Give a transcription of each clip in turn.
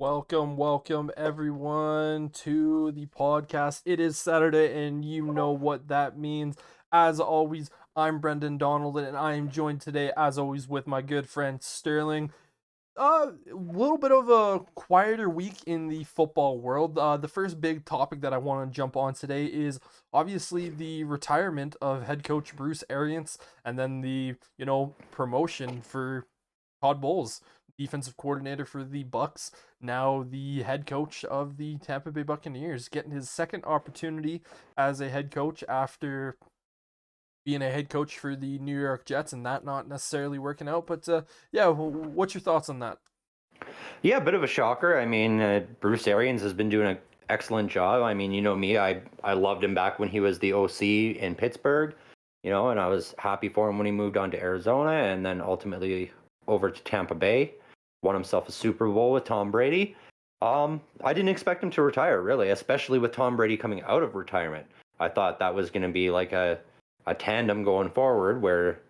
Welcome everyone to the podcast. It is Saturday and you know what that means. As always, I'm Brendan Donald and I am joined today as always with my good friend Sterling. A little bit of a quieter week in the football world. The first big topic that I want to jump on today is obviously the retirement of head coach Bruce Arians and then the, promotion for Todd Bowles, defensive coordinator for the Bucks, now the head coach of the Tampa Bay Buccaneers, getting his second opportunity as a head coach after being a head coach for the New York Jets and that not necessarily working out. But yeah, what's your thoughts on that? Yeah, a bit of a shocker. I mean, Bruce Arians has been doing an excellent job. I mean, you know me, I loved him back when he was the OC in Pittsburgh, and I was happy for him when he moved on to Arizona and then ultimately over to Tampa Bay, won himself a Super Bowl with Tom Brady. I didn't expect him to retire, really, especially with Tom Brady coming out of retirement. I thought that was going to be like a tandem going forward where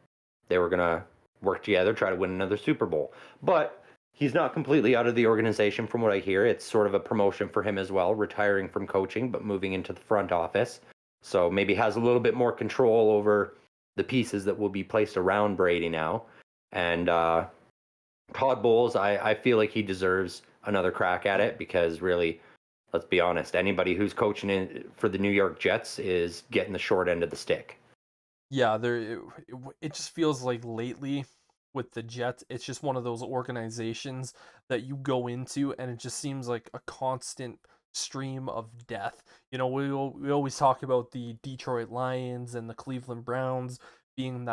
they were going to work together, try to win another Super Bowl. But he's not completely out of the organization from what I hear. It's sort of a promotion for him as well, retiring from coaching, but moving into the front office. So maybe has a little bit more control over the pieces that will be placed around Brady now. And Todd Bowles, I feel like he deserves another crack at it because really, let's be honest, anybody who's coaching for the New York Jets is getting the short end of the stick. Yeah, it just feels like lately with the Jets, it's just one of those organizations that you go into and it just seems like a constant stream of death. We always talk about the Detroit Lions and the Cleveland Browns being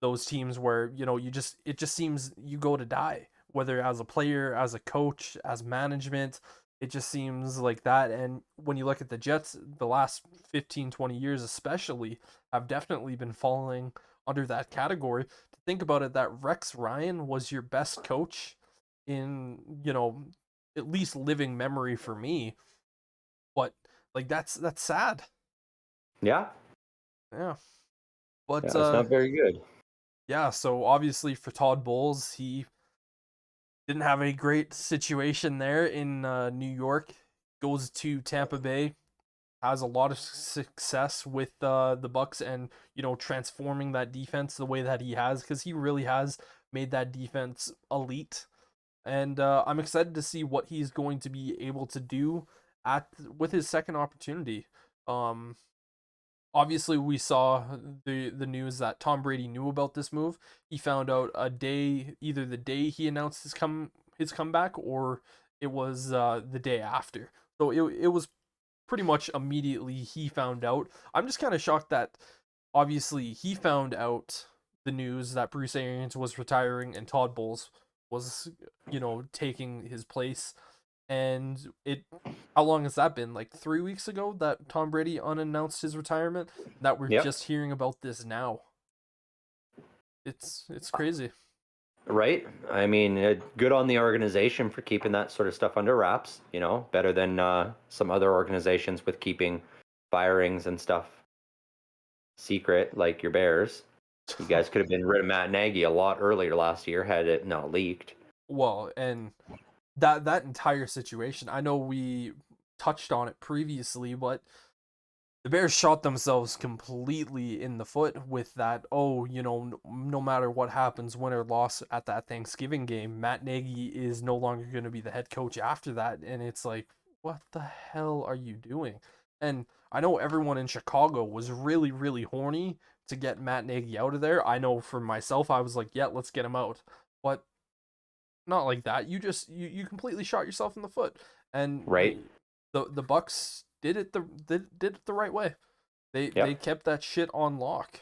those teams where, it just seems you go to die, whether as a player, as a coach, as management. It just seems like that. And when you look at the Jets, the last 15, 20 years especially, have definitely been falling under that category. To think about it, that Rex Ryan was your best coach in, at least living memory for me. But like that's sad. Yeah. Yeah. But Yeah, it's not very good. yeah, so obviously for Todd Bowles, he didn't have a great situation there in New York. Goes to Tampa Bay, has a lot of success with the Bucks, and transforming that defense the way that he has, because he really has made that defense elite. And I'm excited to see what he's going to be able to do with his second opportunity. Um, Obviously we saw the news that Tom Brady knew about this move. He found out either the day he announced his comeback, or it was the day after. So it was pretty much immediately he found out. I'm just kind of shocked that obviously he found out the news that Bruce Arians was retiring and Todd Bowles was, taking his place. And how long has that been? Like 3 weeks ago that Tom Brady unannounced his retirement, that we're Yep. just hearing about this now. It's crazy. Right. I mean, good on the organization for keeping that sort of stuff under wraps, better than some other organizations with keeping firings and stuff secret, like your Bears. You guys could have been rid of Matt Nagy a lot earlier last year had it not leaked. Well, and that entire situation, I know we touched on it previously, but the Bears shot themselves completely in the foot with that. Oh, no matter what happens, win or loss at that Thanksgiving game, Matt Nagy is no longer going to be the head coach after that. And it's like, what the hell are you doing? And I know everyone in Chicago was really, really horny to get Matt Nagy out of there. I know for myself, I was like, yeah, let's get him out. But not like that. You completely shot yourself in the foot. And Right. the Bucks did it the right way. They kept that shit on lock.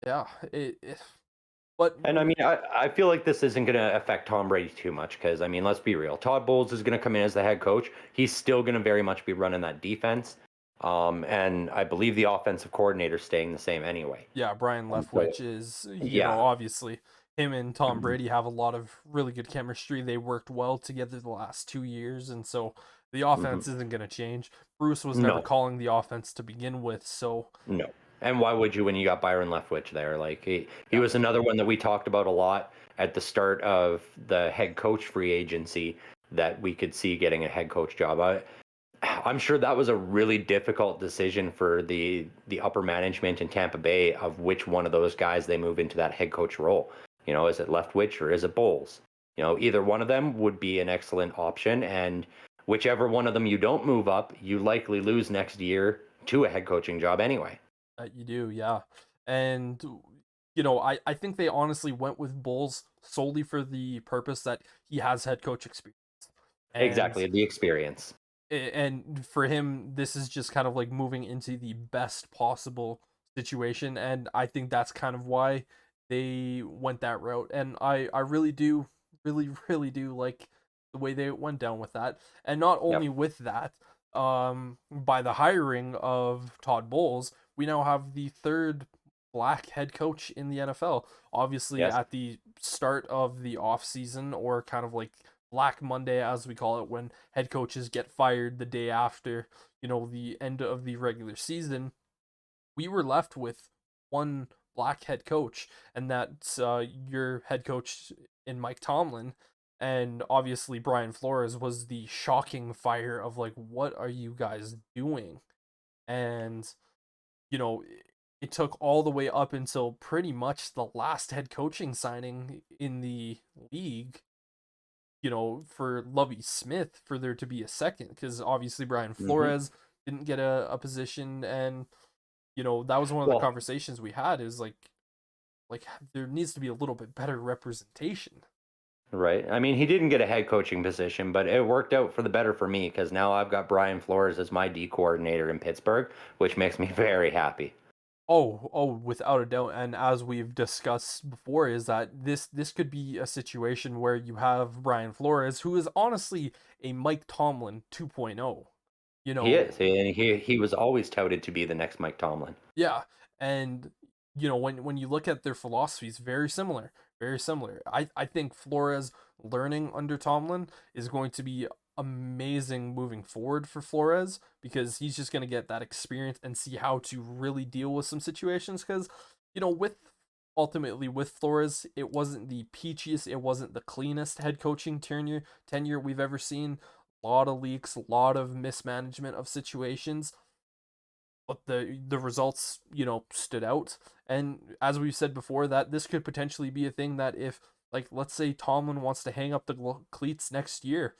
Yeah, but And I mean, I feel like this isn't going to affect Tom Brady too much because, I mean, let's be real. Todd Bowles is going to come in as the head coach. He's still going to very much be running that defense. And I believe the offensive coordinator is staying the same anyway. yeah, Brian Leftwich is, Yeah. obviously him and Tom Brady have a lot of really good chemistry. They worked well together the last 2 years, and so the offense isn't going to change. Bruce was never No. calling the offense to begin with, so No. And why would you when you got Byron Leftwich there? Like he was another one that we talked about a lot at the start of the head coach free agency that we could see getting a head coach job. I'm sure that was a really difficult decision for the upper management in Tampa Bay of which one of those guys they move into that head coach role. You know, is it Leftwich or is it Bowles? You know, either one of them would be an excellent option, and whichever one of them you don't move up, you likely lose next year to a head coaching job anyway. You do, yeah. And I think they honestly went with Bulls solely for the purpose that he has head coach experience. And Exactly, the experience. and for him, this is just kind of like moving into the best possible situation, and I think that's kind of why they went that route. And I really do, really do like the way they went down with that. And not only Yep. with that, by the hiring of Todd Bowles, we now have the third black head coach in the NFL. Obviously, Yes. at the start of the off season, or kind of like Black Monday, as we call it, when head coaches get fired the day after, the end of the regular season, we were left with one black head coach, and that's your head coach in Mike Tomlin. And obviously, Brian Flores was the shocking fire of like, what are you guys doing? And, you know, it took all the way up until pretty much the last head coaching signing in the league, for Lovie Smith for there to be a second, because obviously Brian Hmm. Flores didn't get a position. And that was one of the Well, conversations we had, is like there needs to be a little bit better representation. right. I mean, he didn't get a head coaching position, but it worked out for the better for me because now I've got Brian Flores as my D coordinator in Pittsburgh, which makes me very happy. Oh, without a doubt. And as we've discussed before, is that this could be a situation where you have Brian Flores, who is honestly a Mike Tomlin 2.0. You He know, is, and he was always touted to be the next Mike Tomlin. yeah. And when you look at their philosophies, very similar, very similar. I think Flores learning under Tomlin is going to be amazing moving forward for Flores, because he's just going to get that experience and see how to really deal with some situations. Because with ultimately with Flores, it wasn't the peachiest, it wasn't the cleanest head coaching tenure we've ever seen. A lot of leaks, a lot of mismanagement of situations, but the results stood out. And as we've said before, that this could potentially be a thing that, if, like, let's say Tomlin wants to hang up the cleats next year,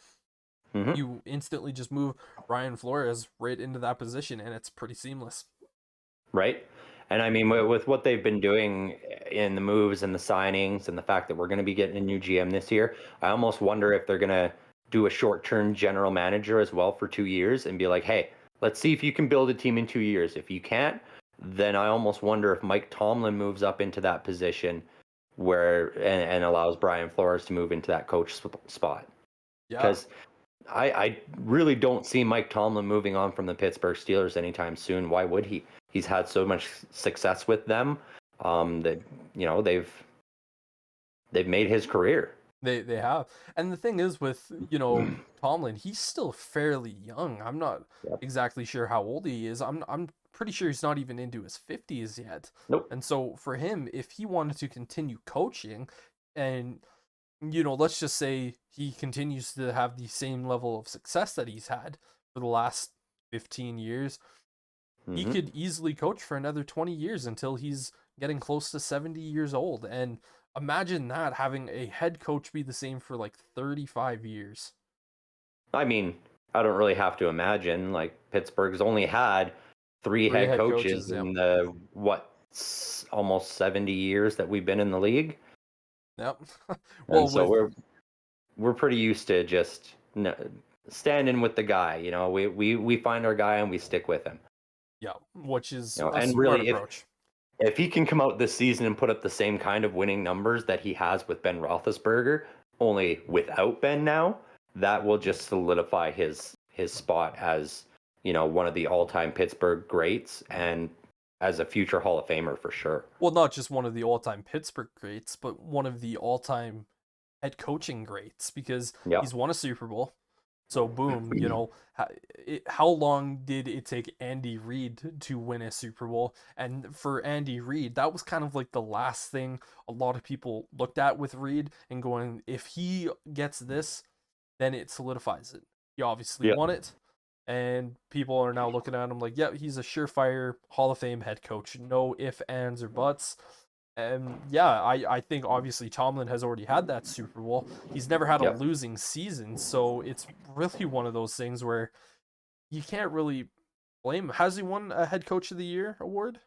Hmm. you instantly just move Brian Flores right into that position, and it's pretty seamless. Right. And I mean, with what they've been doing in the moves and the signings and the fact that we're going to be getting a new GM this year, I almost wonder if they're going to do a short-term general manager as well for 2 years and be like, hey, let's see if you can build a team in 2 years. If you can't, then I almost wonder if Mike Tomlin moves up into that position where and allows Brian Flores to move into that coach spot. Yeah, Because I really don't see Mike Tomlin moving on from the Pittsburgh Steelers anytime soon. Why would he? He's had so much success with them that they've made his career. they have. And the thing is, with Tomlin, he's still fairly young. I'm not Yep. exactly sure how old he is. I'm pretty sure he's not even into his 50s yet. Nope. And so for him, if he wanted to continue coaching, and let's just say he continues to have the same level of success that he's had for the last 15 years, he Hmm. could easily coach for another 20 years until he's getting close to 70 years old. And imagine that, having a head coach be the same for like 35 years. I mean, I don't really have to imagine. Like Pittsburgh's only had three Three head head coaches coaches, yep. in the almost 70 years that we've been in the league, Yep. and Well, so with we're pretty used to just standing with the guy. You know, we find our guy and we stick with him. yeah, which is You know, a and smart really, approach. if he can come out this season and put up the same kind of winning numbers that he has with Ben Roethlisberger, only without Ben now, that will just solidify his spot as one of the all-time Pittsburgh greats and as a future Hall of Famer for sure. Well, not just one of the all-time Pittsburgh greats, but one of the all-time head coaching greats, because Yep. he's won a Super Bowl. So boom, how long did it take Andy Reid to win a Super Bowl? And for Andy Reid, that was kind of like the last thing a lot of people looked at with Reid and going, if he gets this, then it solidifies it. He obviously Yeah. won it, and people are now looking at him like, yeah, he's a surefire Hall of Fame head coach. No ifs, ands, or buts. And yeah, I think obviously Tomlin has already had that Super Bowl. He's never had a Yep. losing season, so it's really one of those things where you can't really blame him. Has he won a head coach of the year award?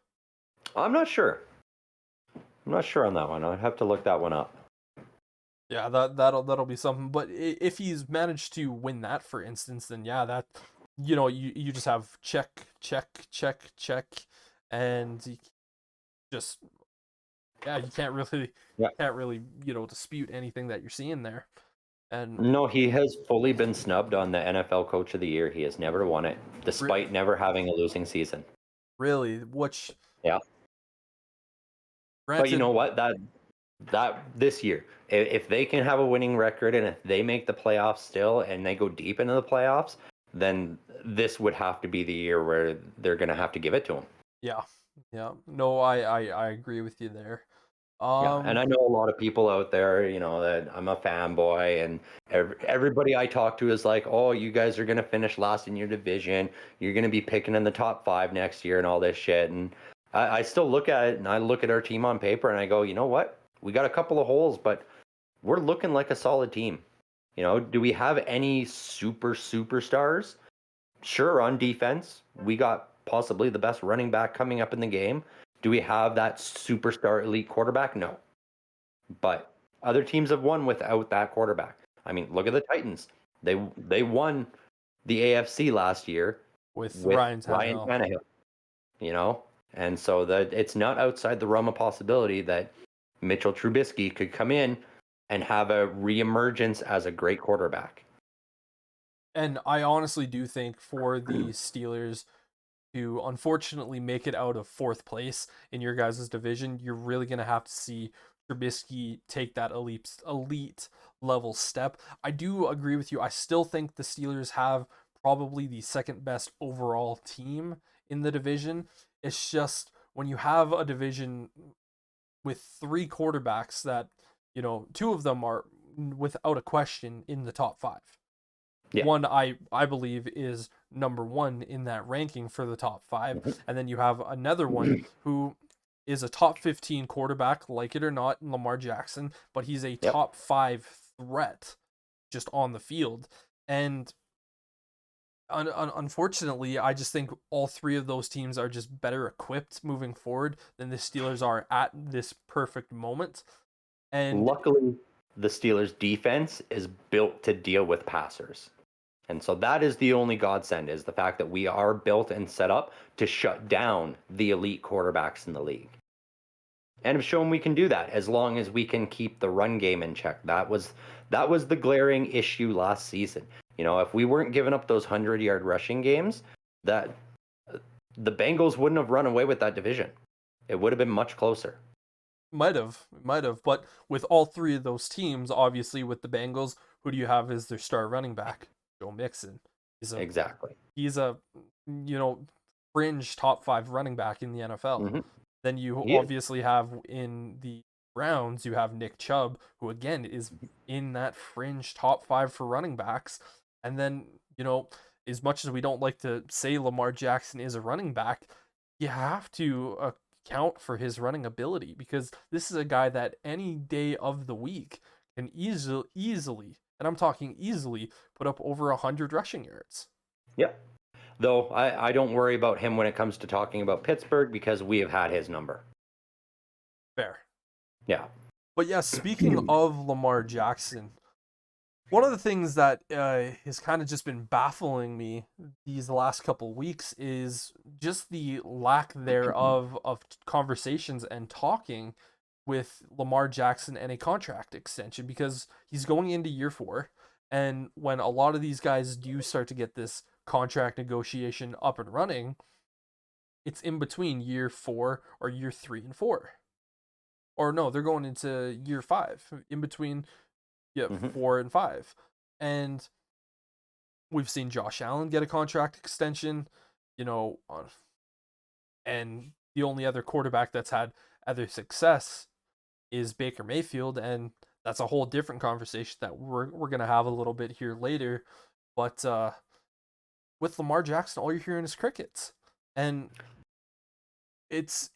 I'm not sure. I'm not sure on that one. I'd have to look that one up. Yeah, that'll be something. But if he's managed to win that, for instance, then yeah, that you just have check, check, check, check, and just yeah, you Yeah. can't really dispute anything that you're seeing there. And No, he has fully been snubbed on the NFL Coach of the Year. He has never won it, despite never having a losing season. really, which Yeah. But you granted, know what? That this year, if they can have a winning record and if they make the playoffs still and they go deep into the playoffs, then this would have to be the year where they're going to have to give it to him. yeah, yeah. No, I agree with you there. Yeah, and I know a lot of people out there, that I'm a fanboy, and everybody I talk to is like, "Oh, you guys are gonna finish last in your division. You're gonna be picking in the top 5 next year, and all this shit." And I still look at it, and I look at our team on paper, and I go, "You know what? We got a couple of holes, but we're looking like a solid team. Do we have any superstars? Sure, on defense, we got possibly the best running back coming up in the game. Do we have that superstar elite quarterback? No. But other teams have won without that quarterback. I mean, look at the Titans. They won the AFC last year with with Ryan Ryan Tannehill. Tannehill, and so that it's not outside the realm of possibility that Mitchell Trubisky could come in and have a reemergence as a great quarterback. And I honestly do think for the Steelers to unfortunately make it out of fourth place in your guys' division, you're really going to have to see Trubisky take that elite level step. I do agree with you. I still think the Steelers have probably the second best overall team in the division. It's just when you have a division with three quarterbacks that, two of them are without a question in the top 5. Yeah. One I believe is number 1 in that ranking for the top 5, and then you have another one who is a top 15 quarterback, like it or not, in Lamar Jackson, but he's a Yep. top 5 threat just on the field. And unfortunately, I just think all three of those teams are just better equipped moving forward than the Steelers are at this perfect moment. And Luckily, the Steelers' defense is built to deal with passers. And so that is the only godsend, is the fact that we are built and set up to shut down the elite quarterbacks in the league. And have shown we can do that as long as we can keep the run game in check. That was the glaring issue last season. If we weren't giving up those 100-yard rushing games, that the Bengals wouldn't have run away with that division. It would have been much closer. Might have, but with all three of those teams, obviously with the Bengals, who do you have as their star running back? Joe Mixon. Exactly. He's a fringe top 5 running back in the NFL. Mm-hmm. Then you obviously have in the Browns, you have Nick Chubb, who again is in that fringe top 5 for running backs. And then, as much as we don't like to say Lamar Jackson is a running back, you have to account for his running ability, because this is a guy that any day of the week can easily, and I'm talking easily, put up over 100 rushing yards. Yeah. Though I don't worry about him when it comes to talking about Pittsburgh, because we have had his number. Fair. Yeah. But yeah, speaking of Lamar Jackson, one of the things that has kind of just been baffling me these last couple weeks is just the lack thereof of conversations and talking with Lamar Jackson and a contract extension, because he's going into year 4. And when a lot of these guys do start to get this contract negotiation up and running, it's in between year 4 or year 3 and 4. Or no, they're going into year 5, in between 4 and 5. And We've seen Josh Allen get a contract extension, and the only other quarterback that's had other success is Baker Mayfield, and that's a whole different conversation that we're gonna have a little bit here later. But with Lamar Jackson, all you're hearing is crickets, and it's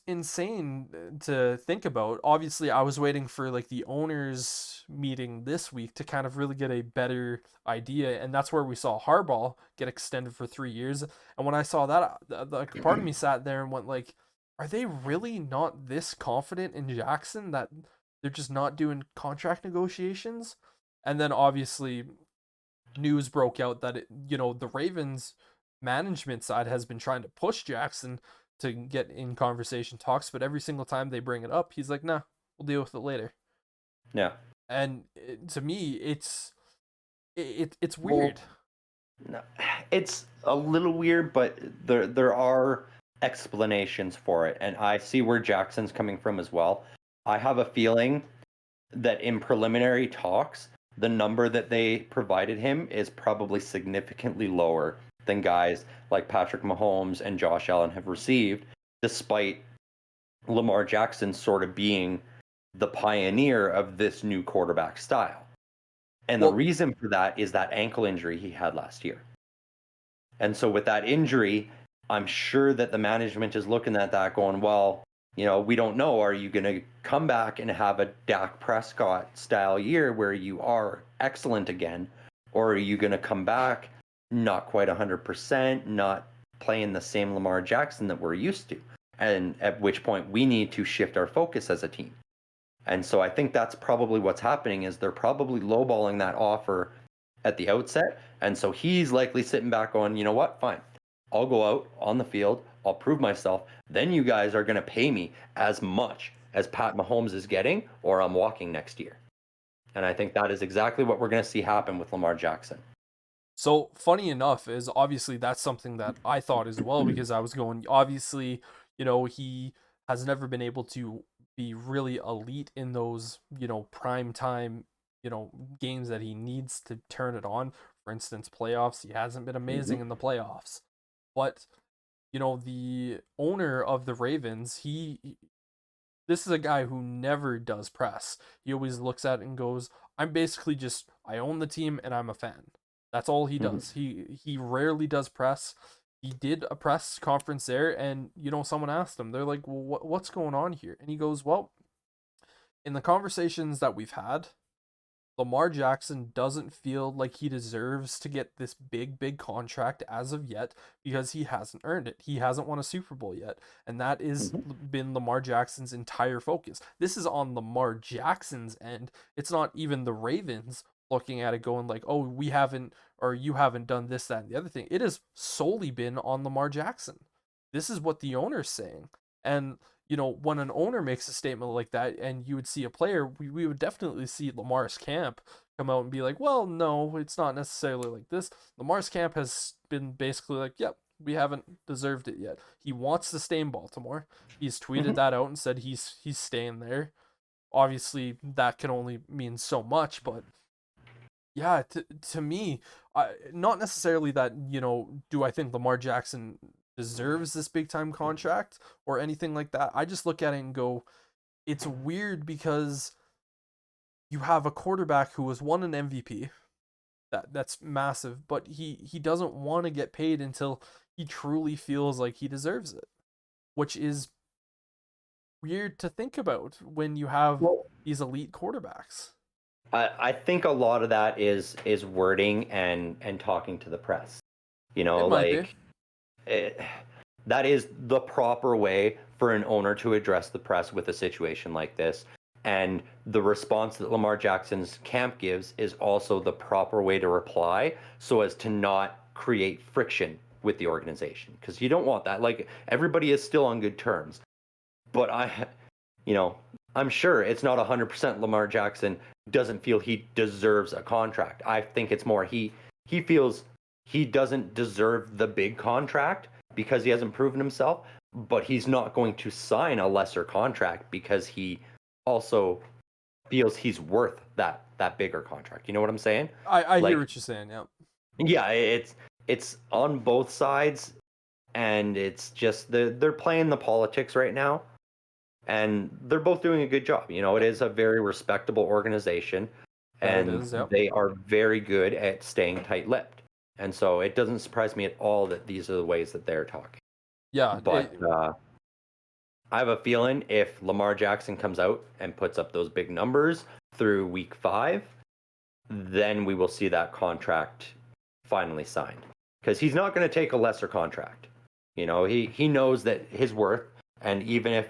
insane to think about. Obviously, I was waiting for like the owners meeting this week to kind of really get a better idea, and that's where we saw Harbaugh get extended for 3 years. And when I saw that, like part of me sat there and went like, are they really not this confident in Jackson that they're just not doing contract negotiations? And then obviously news broke out that the Ravens management side has been trying to push Jackson to get in conversation talks, but every single time they bring it up, he's like, "Nah, we'll deal with it later." Yeah. And to me, it's weird. No, it's a little weird, but there are explanations for it, and I see where Jackson's coming from as well. I have a feeling that in preliminary talks, the number that they provided him is probably significantly lower than guys like Patrick Mahomes and Josh Allen have received, despite Lamar Jackson sort of being the pioneer of this new quarterback style. And the reason for that is that ankle injury he had last year. And so with that injury, I'm sure that the management is looking at that going, well, we don't know. Are you going to come back and have a Dak Prescott style year where you are excellent again? Or are you going to come back not quite 100%, not playing the same Lamar Jackson that we're used to? And at which point we need to shift our focus as a team. And so I think that's probably what's happening is they're probably lowballing that offer at the outset. And so he's likely sitting back going, you know what, fine. I'll go out on the field. I'll prove myself. Then you guys are going to pay me as much as Pat Mahomes is getting, or I'm walking next year. And I think that is exactly what we're going to see happen with Lamar Jackson. So funny enough is obviously that's something that I thought as well, because I was going, obviously, he has never been able to be really elite in those, prime time, games that he needs to turn it on. For instance, playoffs. He hasn't been amazing in the playoffs. But, the owner of the Ravens, this is a guy who never does press. He always looks at it and goes, I own the team and I'm a fan. That's all he does. He rarely does press. He did a press conference there, and someone asked him, they're like, well, what's going on here? And he goes, well, in the conversations that we've had, Lamar Jackson doesn't feel like he deserves to get this big contract as of yet because he hasn't earned it. He hasn't won a Super Bowl yet. And that is been Lamar Jackson's entire focus. This is on Lamar Jackson's end. It's not even the Ravens looking at it going like, oh, we haven't, or you haven't done this, that, and the other thing. It has solely been on Lamar Jackson. This is what the owner's saying. And when an owner makes a statement like that and you would see a player, we would definitely see Lamar's camp come out and be like, well, no, it's not necessarily like this. Lamar's camp has been basically like, yep, we haven't deserved it yet. He wants to stay in Baltimore. He's tweeted that out and said he's staying there. Obviously, that can only mean so much, but yeah, to me, not necessarily that, do I think Lamar Jackson deserves this big time contract or anything like that. I just look at it and go, it's weird because you have a quarterback who has won an MVP. That's massive, but he doesn't want to get paid until he truly feels like he deserves it, which is weird to think about when you have these elite quarterbacks. I think a lot of that is wording and talking to the press. That is the proper way for an owner to address the press with a situation like this. And the response that Lamar Jackson's camp gives is also the proper way to reply so as to not create friction with the organization. Because you don't want that. Like, everybody is still on good terms. But I'm sure it's not 100% Lamar Jackson doesn't feel he deserves a contract. I think it's more he feels he doesn't deserve the big contract because he hasn't proven himself, but he's not going to sign a lesser contract because he also feels he's worth that bigger contract. You know what I'm saying? I hear what you're saying, yeah. Yeah, it's on both sides, and it's just they're playing the politics right now, and they're both doing a good job. You know, it is a very respectable organization, That it and is, yep. they are very good at staying tight-lipped. And so it doesn't surprise me at all that these are the ways that they're talking. Yeah, But I have a feeling if Lamar Jackson comes out and puts up those big numbers through week 5, then we will see that contract finally signed. Because he's not going to take a lesser contract. You know, he knows that his worth, and even if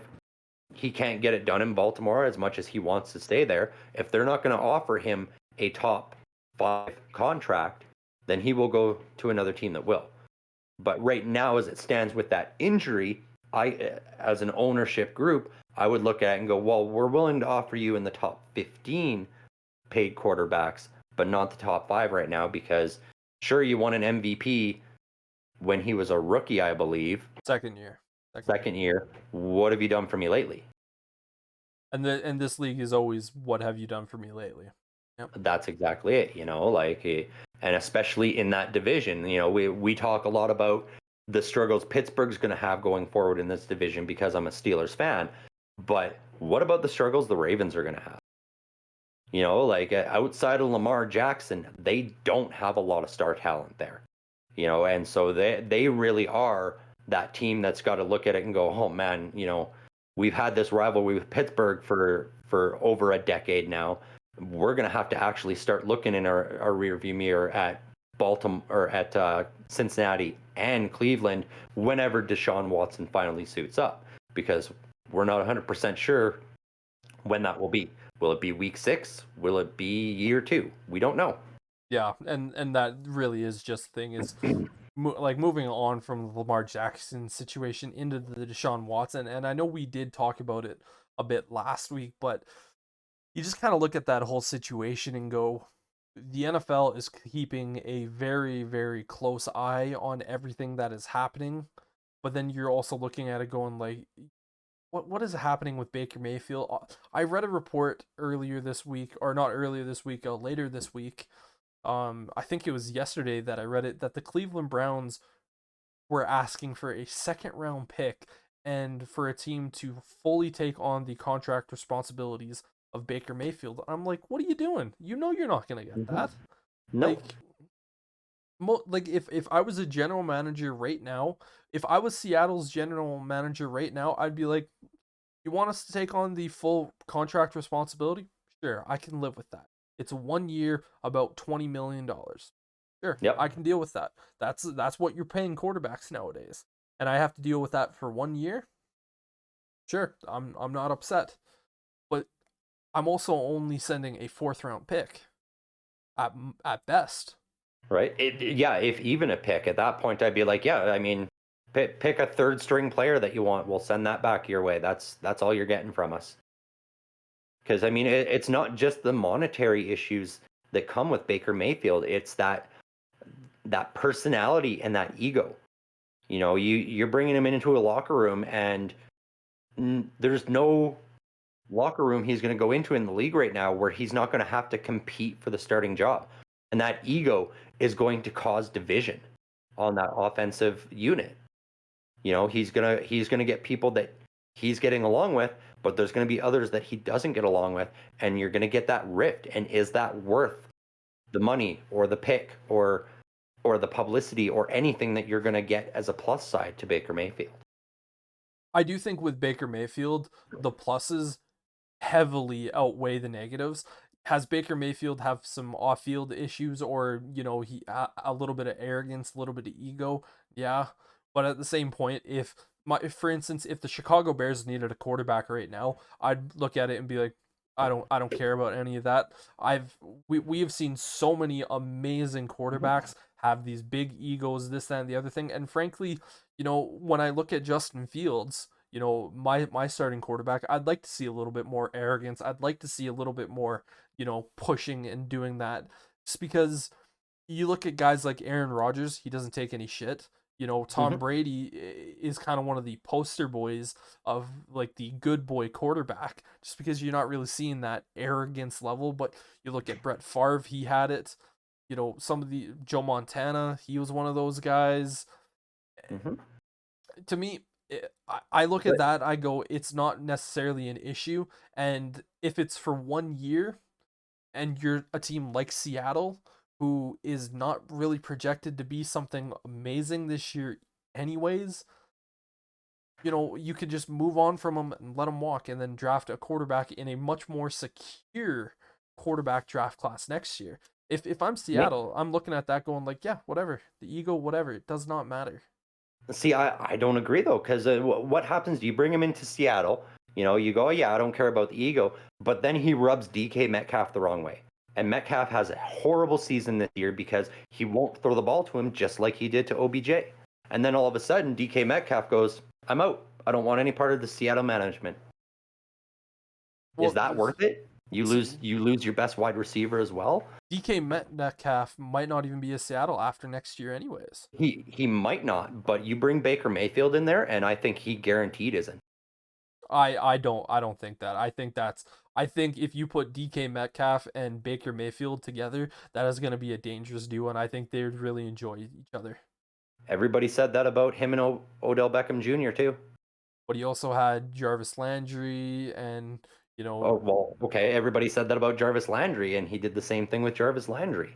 he can't get it done in Baltimore as much as he wants to stay there, if they're not going to offer him a top 5 contract, then he will go to another team that will. But right now, as it stands with that injury, as an ownership group, I would look at it and go, well, we're willing to offer you in the top 15 paid quarterbacks, but not the top 5 right now, because sure, you won an MVP when he was a rookie, I believe. Second year. Second year. What have you done for me lately? And this league is always, what have you done for me lately? Yep. That's exactly it, you know, like, and especially in that division, you know, we talk a lot about the struggles Pittsburgh's going to have going forward in this division because I'm a Steelers fan. But what about the struggles the Ravens are going to have? You know, like outside of Lamar Jackson, they don't have a lot of star talent there. You know, and so they really are that team that's got to look at it and go, oh man, you know, we've had this rivalry with Pittsburgh for over a decade now. We're going to have to actually start looking in our rearview mirror at Baltimore or at Cincinnati and Cleveland whenever Deshaun Watson finally suits up, because we're not 100% sure when that will be. Will it be week 6? Will it be year 2? We don't know. Yeah, and that really is just the thing is like moving on from the Lamar Jackson situation into the Deshaun Watson, and I know we did talk about it a bit last week, but you just kind of look at that whole situation and go, the NFL is keeping a very, very close eye on everything that is happening, but then you're also looking at it going like, what is happening with Baker Mayfield? I read a report earlier this week, or not earlier this week, later this week. I think it was yesterday that I read it, that the Cleveland Browns were asking for a second round pick and for a team to fully take on the contract responsibilities of Baker Mayfield. I'm like, what are you doing? You know you're not gonna get that. Nope. Like if I was a general manager right now, if I was Seattle's general manager right now, I'd be like, you want us to take on the full contract responsibility? Sure, I can live with that. It's 1 year, about $20 million. Sure, Yep. I can deal with that. That's what you're paying quarterbacks nowadays. And I have to deal with that for 1 year? Sure, I'm not upset. But I'm also only sending a 4th round pick at best. Right. Yeah. If even a pick at that point, I'd be like, yeah, I mean, pick a 3rd string player that you want. We'll send that back your way. That's all you're getting from us. Because I mean, it's not just the monetary issues that come with Baker Mayfield. It's that personality and that ego. You know, you're bringing him into a locker room, and there's no locker room he's going to go into in the league right now where he's not going to have to compete for the starting job. And that ego is going to cause division on that offensive unit. You know, he's gonna get people that he's getting along with, but there's gonna be others that he doesn't get along with, and you're gonna get that rift. And is that worth the money or the pick or the publicity or anything that you're gonna get as a plus side to Baker Mayfield? I do think with Baker Mayfield, the pluses heavily outweigh the negatives. Has Baker Mayfield have some off-field issues, or he a little bit of arrogance, a little bit of ego? Yeah, but at the same point, if for instance, if the Chicago Bears needed a quarterback right now, I'd look at it and be like, I don't care about any of that. We have seen so many amazing quarterbacks have these big egos, this, that, and the other thing, and frankly, when I look at Justin Fields, my starting quarterback, I'd like to see a little bit more arrogance. I'd like to see a little bit more, pushing and doing that. Just because you look at guys like Aaron Rodgers, he doesn't take any shit. Tom Brady is kind of one of the poster boys of like the good boy quarterback, just because you're not really seeing that arrogance level. But you look at Brett Favre, he had it. some of the Joe Montana, he was one of those guys. Mm-hmm. To me, I look at But that, I go, it's not necessarily an issue. And if it's for 1 year and you're a team like Seattle, who is not really projected to be something amazing this year, anyways, you could just move on from them and let them walk and then draft a quarterback in a much more secure quarterback draft class next year. If I'm may, Seattle, I'm looking at that going like, yeah, whatever. The ego, whatever. It does not matter. See, I don't agree though, because what happens? You bring him into Seattle, you go, oh, yeah, I don't care about the ego, but then he rubs DK Metcalf the wrong way. And Metcalf has a horrible season this year because he won't throw the ball to him just like he did to OBJ. And then all of a sudden, DK Metcalf goes, I'm out. I don't want any part of the Seattle management. Is Well, that worth it? You see, lose your best wide receiver as well. DK Metcalf might not even be a Seattle after next year, anyways. He might not, but you bring Baker Mayfield in there, and I think he guaranteed isn't. I don't think that. I think if you put DK Metcalf and Baker Mayfield together, that is going to be a dangerous duo, and I think they would really enjoy each other. Everybody said that about him and Odell Beckham Jr. too. But he also had Jarvis Landry, and Oh, well, okay. Everybody said that about Jarvis Landry, and he did the same thing with Jarvis Landry.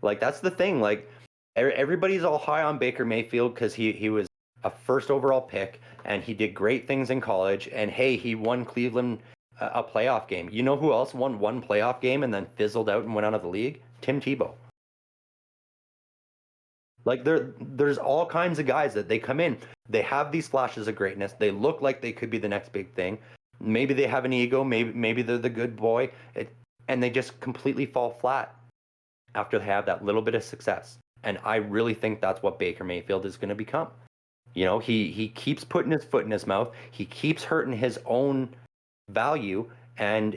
Like, that's the thing. Like, everybody's all high on Baker Mayfield because he was a first overall pick, and he did great things in college. And hey, he won Cleveland a playoff game. You know who else won one playoff game and then fizzled out and went out of the league? Tim Tebow. Like, there's all kinds of guys that they come in. They have these flashes of greatness. They look like they could be the next big thing. Maybe they have an ego. Maybe they're the good boy, and they just completely fall flat after they have that little bit of success. And I really think that's what Baker Mayfield is going to become. He keeps putting his foot in his mouth. He keeps hurting his own value, and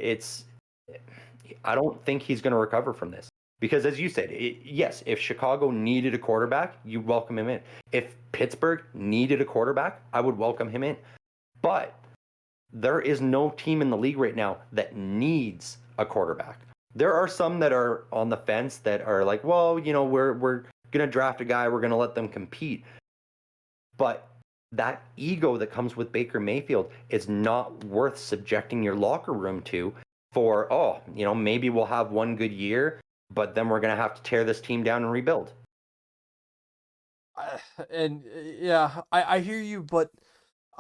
I don't think he's going to recover from this. Because as you said, yes, if Chicago needed a quarterback, you welcome him in. If Pittsburgh needed a quarterback, I would welcome him in. But there is no team in the league right now that needs a quarterback. There are some that are on the fence that are like, well, we're going to draft a guy, we're going to let them compete. But that ego that comes with Baker Mayfield is not worth subjecting your locker room to for, maybe we'll have one good year, but then we're going to have to tear this team down and rebuild. And yeah, I hear you, but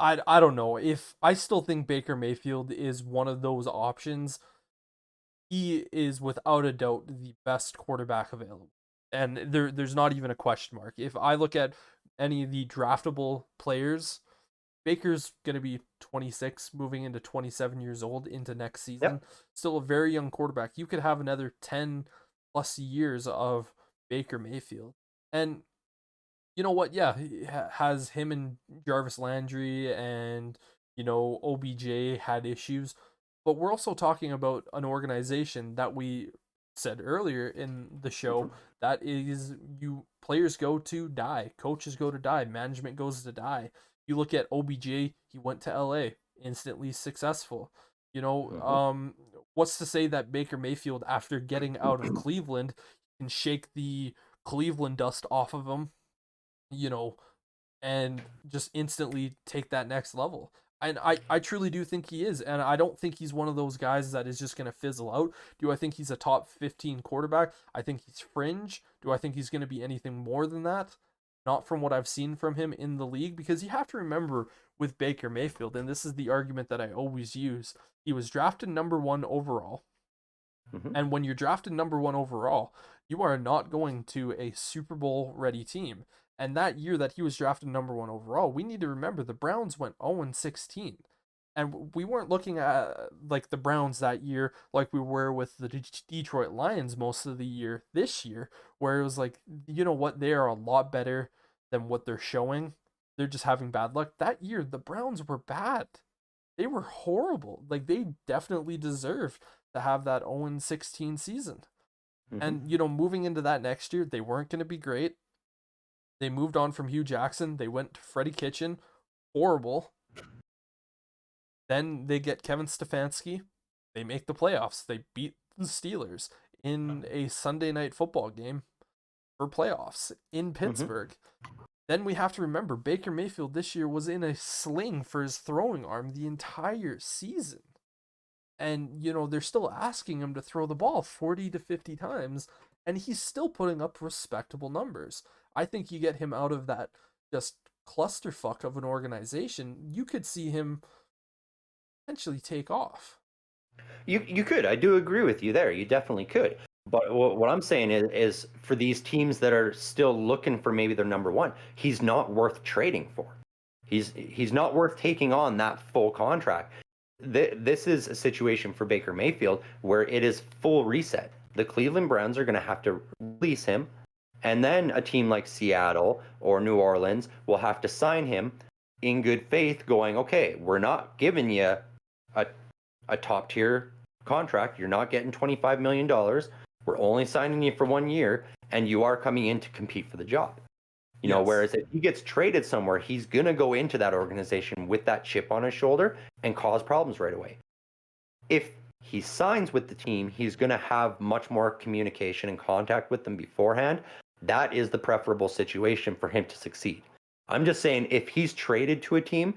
I don't know. If I still think Baker Mayfield is one of those options, he is without a doubt the best quarterback available. And there's not even a question mark. If I look at any of the draftable players, Baker's going to be 26, moving into 27 years old into next season. Yep. Still a very young quarterback. You could have another 10 plus years of Baker Mayfield. And you know what? Yeah, he has him and Jarvis Landry and, OBJ had issues. But we're also talking about an organization that we said earlier in the show that is players go to die, coaches go to die, management goes to die. You look at OBJ, he went to LA, instantly successful. What's to say that Baker Mayfield, after getting out of Cleveland, can shake the Cleveland dust off of him, and just instantly take that next level. And I truly do think he is, and I don't think he's one of those guys that is just going to fizzle out. Do I think he's a top 15 quarterback? I think he's fringe. Do I think he's going to be anything more than that? Not from what I've seen from him in the league, because you have to remember with Baker Mayfield, and this is the argument that I always use, he was drafted number 1 overall. Mm-hmm. And when you're drafted number 1 overall, you are not going to a Super Bowl ready team. And that year that he was drafted number 1 overall, we need to remember the Browns went 0-16. And we weren't looking at like the Browns that year like we were with the Detroit Lions most of the year this year, where it was like, you know what, they are a lot better than what they're showing. They're just having bad luck. That year, the Browns were bad. They were horrible. Like, they definitely deserved to have that 0-16 season. Mm-hmm. And, moving into that next year, they weren't going to be great. They moved on from Hugh Jackson. They went to Freddie Kitchen. Horrible. Then they get Kevin Stefanski. They make the playoffs. They beat the Steelers. in a Sunday night football game for playoffs in Pittsburgh. Then we have to remember Baker Mayfield this year was in a sling for his throwing arm the entire season. And, they're still asking him to throw the ball 40 to 50 times, and he's still putting up respectable numbers. I think you get him out of that just clusterfuck of an organization, you could see him potentially take off. You could. I do agree with you there. You definitely could. But what I'm saying is for these teams that are still looking for maybe their number one, he's not worth trading for. He's not worth taking on that full contract. This is a situation for Baker Mayfield where it is full reset. The Cleveland Browns are going to have to release him, and then a team like Seattle or New Orleans will have to sign him in good faith, going, okay, we're not giving you a top tier contract. You're not getting $25 million. We're only signing you for 1 year, and you are coming in to compete for the job. Whereas if he gets traded somewhere, he's going to go into that organization with that chip on his shoulder and cause problems right away. If he signs with the team, he's going to have much more communication and contact with them beforehand. That is the preferable situation for him to succeed. I'm just saying, if he's traded to a team,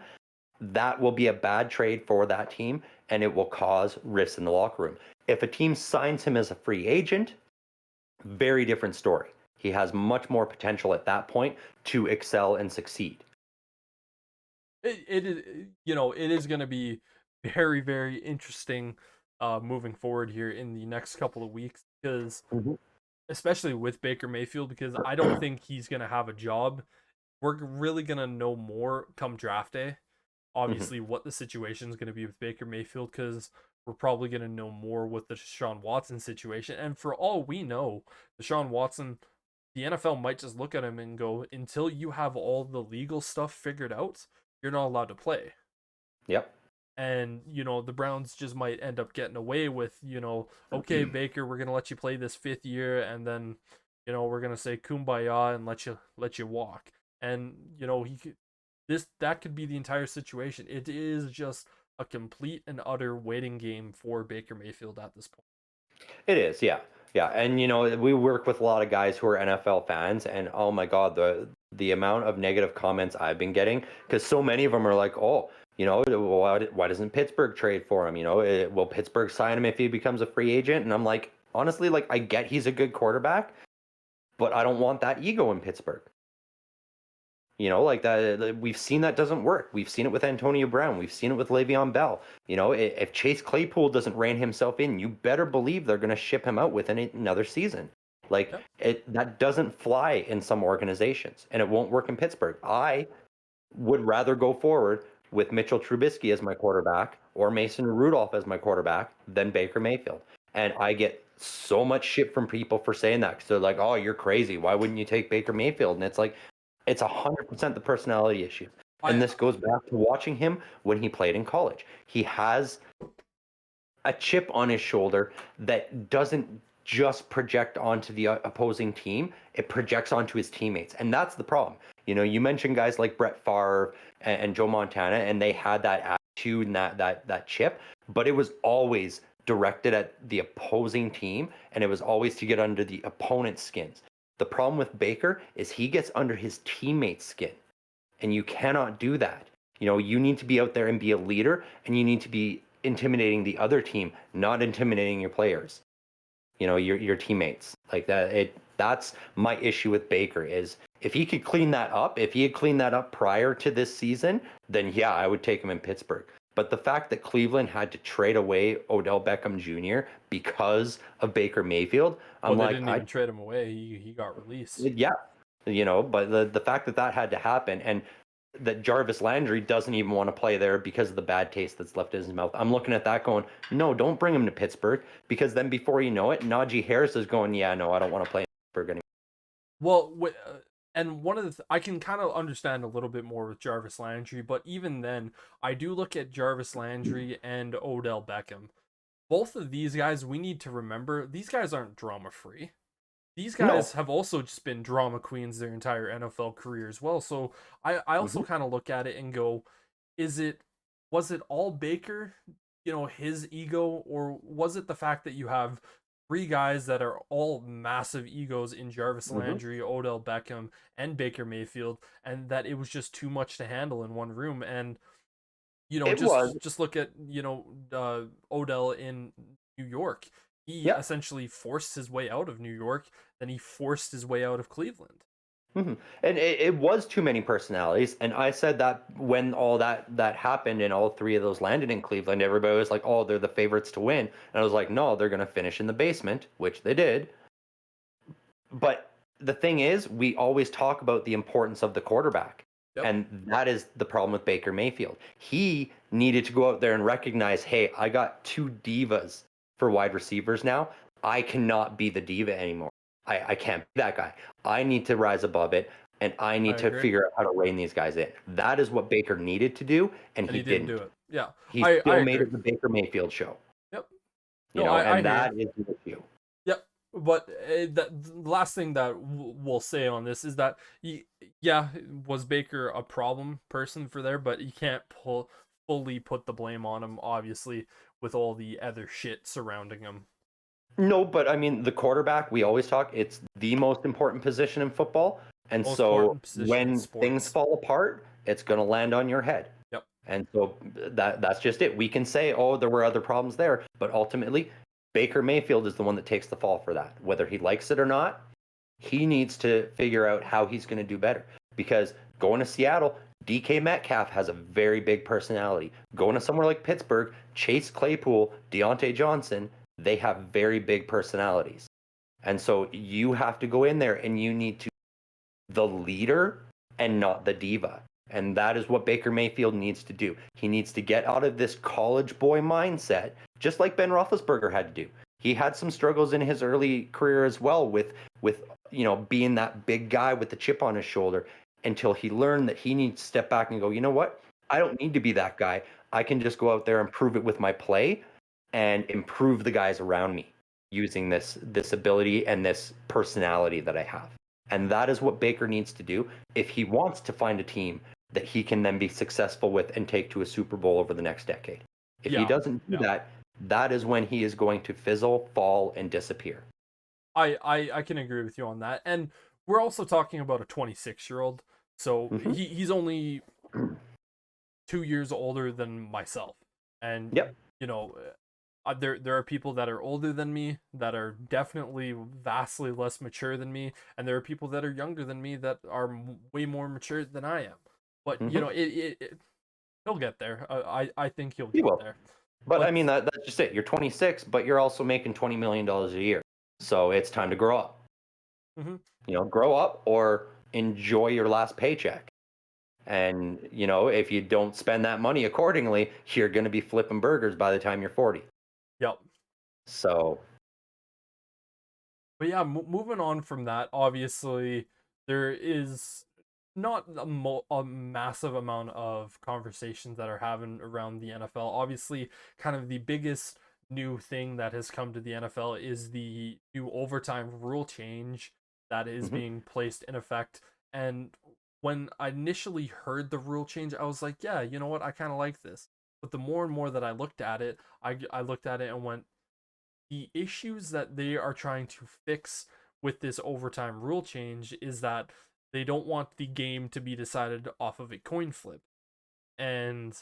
that will be a bad trade for that team, and it will cause rifts in the locker room. If a team signs him as a free agent, very different story. He has much more potential at that point to excel and succeed. It is going to be very, very interesting moving forward here in the next couple of weeks, because especially with Baker Mayfield, because I don't think he's going to have a job. We're really going to know more come draft day, obviously, what the situation is going to be with Baker Mayfield, because we're probably going to know more with the Deshaun Watson situation. And for all we know, Deshaun Watson, the NFL might just look at him and go, until you have all the legal stuff figured out, you're not allowed to play. Yep. And, the Browns just might end up getting away with, okay, Baker, we're going to let you play this 5th year, and then, we're going to say kumbaya and let you walk. And, that could be the entire situation. It is just a complete and utter waiting game for Baker Mayfield at this point. It is, yeah. Yeah, and we work with a lot of guys who are NFL fans, and oh my God, the amount of negative comments I've been getting, because so many of them are like, oh, why doesn't Pittsburgh trade for him? Will Pittsburgh sign him if he becomes a free agent? And I'm like, honestly, I get he's a good quarterback, but I don't want that ego in Pittsburgh. That we've seen that doesn't work. We've seen it with Antonio Brown. We've seen it with Le'Veon Bell. If Chase Claypool doesn't rein himself in, you better believe they're going to ship him out within another season. That doesn't fly in some organizations, and it won't work in Pittsburgh. I would rather go forward with Mitchell Trubisky as my quarterback or Mason Rudolph as my quarterback than Baker Mayfield. And I get so much shit from people for saying that, because they're like, oh, you're crazy. Why wouldn't you take Baker Mayfield? And it's like, it's 100% the personality issue. And this goes back to watching him when he played in college. He has a chip on his shoulder that doesn't just project onto the opposing team. It projects onto his teammates. And that's the problem. You mentioned guys like Brett Favre and Joe Montana, and they had that attitude and that chip, but it was always directed at the opposing team, and it was always to get under the opponent's skins. The problem with Baker is he gets under his teammates' skin, and you cannot do that. You need to be out there and be a leader, and you need to be intimidating the other team, not intimidating your players. Your teammates. Like that. That's my issue with Baker, is if he could clean that up, if he had cleaned that up prior to this season, then yeah, I would take him in Pittsburgh. But the fact that Cleveland had to trade away Odell Beckham Jr. because of Baker Mayfield, they didn't even trade him away. He got released. Yeah, but the fact that had to happen, and that Jarvis Landry doesn't even want to play there because of the bad taste that's left in his mouth. I'm looking at that going, no, don't bring him to Pittsburgh, because then before you know it, Najee Harris is going, yeah, no, I don't want to play in Pittsburgh anymore. Well, and one of the I can kind of understand a little bit more with Jarvis Landry, but even then, I do look at Jarvis Landry and Odell Beckham. Both of these guys, we need to remember, these guys aren't drama free. These guys have also just been drama queens their entire NFL career as well. So I also kind of look at it and go, was it all Baker, his ego, or was it the fact that you have three guys that are all massive egos in Jarvis Hmm. Landry, Odell Beckham, and Baker Mayfield, and that it was just too much to handle in one room. And It was. just look at Odell in New York. He Yeah. essentially forced his way out of New York, then he forced his way out of Cleveland. And it was too many personalities. And I said that when all that happened and all three of those landed in Cleveland, everybody was like, "Oh, they're the favorites to win." And I was like, "No, they're going to finish in the basement," which they did. But the thing is, we always talk about the importance of the quarterback. Yep. And that is the problem with Baker Mayfield. He needed to go out there and recognize, hey, I got two divas for wide receivers now. I cannot be the diva anymore. I can't be that guy. I need to rise above it, and I I need to agree. figure out how to rein these guys in. That is what Baker needed to do, and And he he didn't do didn't. it. Yeah. He I still made agree. it the Baker Mayfield show, Yep. you No, know, I and hear you. that is the issue. Yep. But the last thing that we'll say on this is that yeah, was Baker a problem person for there, but you can't fully put the blame on him, obviously, with all the other shit surrounding him. No, but I mean, the quarterback, we always talk, it's the most important position in football. And Most so important position in when things sports. fall apart, it's going to land on your head. Yep. And so that's just it. We can say, oh, there were other problems there, but ultimately, Baker Mayfield is the one that takes the fall for that. Whether he likes it or not, he needs to figure out how he's going to do better. Because going to Seattle, DK Metcalf has a very big personality. Going to somewhere like Pittsburgh, Chase Claypool, Deontay Johnson, they have very big personalities. And so you have to go in there and you need to the leader and not the diva. And that is what Baker Mayfield needs to do. He needs to get out of this college boy mindset, just like Ben Roethlisberger had to do. He had some struggles in his early career as well with being that big guy with the chip on his shoulder until he learned that he needs to step back and go, you know what? I don't need to be that guy. I can just go out there and prove it with my play and improve the guys around me using this ability and this personality that I have. And that is what Baker needs to do if he wants to find a team that he can then be successful with and take to a Super Bowl over the next decade. If he doesn't do that, that is when he is going to fizzle, fall, and disappear. I can agree with you on that. And we're also talking about a 26-year-old. So he's only 2 years older than myself. And Yep. there are people that are older than me that are definitely vastly less mature than me, and there are people that are younger than me that are way more mature than I am. But he'll get there. I think he'll get there. But I mean that's just it. You're 26, but you're also making $20 million a year. So it's time to grow up. Grow up or enjoy your last paycheck. And, if you don't spend that money accordingly, you're going to be flipping burgers by the time you're 40. Yep. So. But yeah, moving on from that, obviously, there is not a massive amount of conversations that are having around the NFL. Obviously, kind of the biggest new thing that has come to the NFL is the new overtime rule change that is being placed in effect. And when I initially heard the rule change, I was like, yeah, you know what? I kind of like this. But the more and more that I looked at it, I looked at it and went, the issues that they are trying to fix with this overtime rule change is that they don't want the game to be decided off of a coin flip. And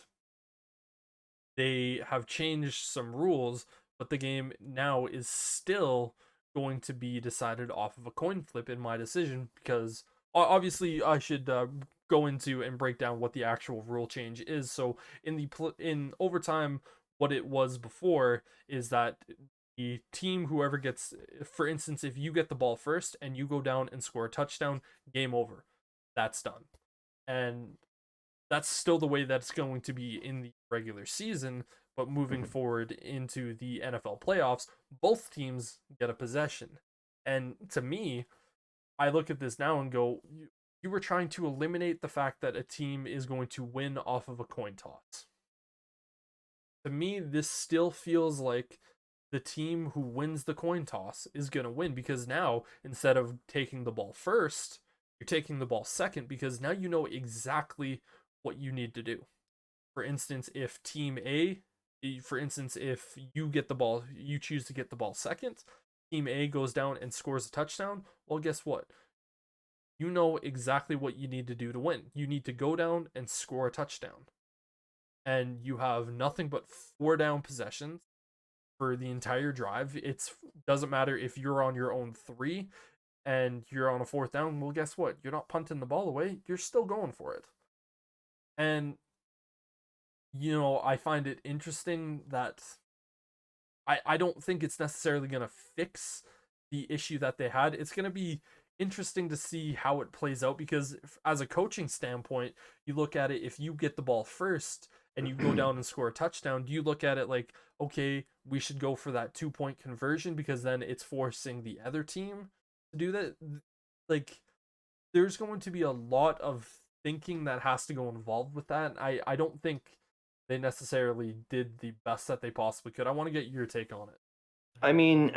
they have changed some rules, but the game now is still going to be decided off of a coin flip in my decision, because obviously I should go into and break down what the actual rule change is. So in overtime, what it was before is that the team, whoever gets, for instance, if you get the ball first and you go down and score a touchdown, game over. That's done. And that's still the way that's going to be in the regular season, but moving forward into the NFL playoffs, both teams get a possession. And to me, I look at this now and go, you were trying to eliminate the fact that a team is going to win off of a coin toss. To me, this still feels like the team who wins the coin toss is going to win, because now, instead of taking the ball first, you're taking the ball second, because now you know exactly what you need to do. For instance, if team A, if you get the ball, you choose to get the ball second, team A goes down and scores a touchdown, well, guess what? You know exactly what you need to do to win. You need to go down and score a touchdown. And you have nothing but 4 down possessions for the entire drive. It doesn't matter if you're on your own 3 and you're on a 4th down. Well, guess what? You're not punting the ball away. You're still going for it. And I find it interesting that I don't think it's necessarily going to fix the issue that they had. It's going to be interesting to see how it plays out, because as a coaching standpoint, you look at it, if you get the ball first and you go down and score a touchdown, do you look at it like, okay, we should go for that 2-point conversion because then it's forcing the other team to do that? Like, there's going to be a lot of thinking that has to go involved with that. I don't think they necessarily did the best that they possibly could. I want to get your take on it. I mean,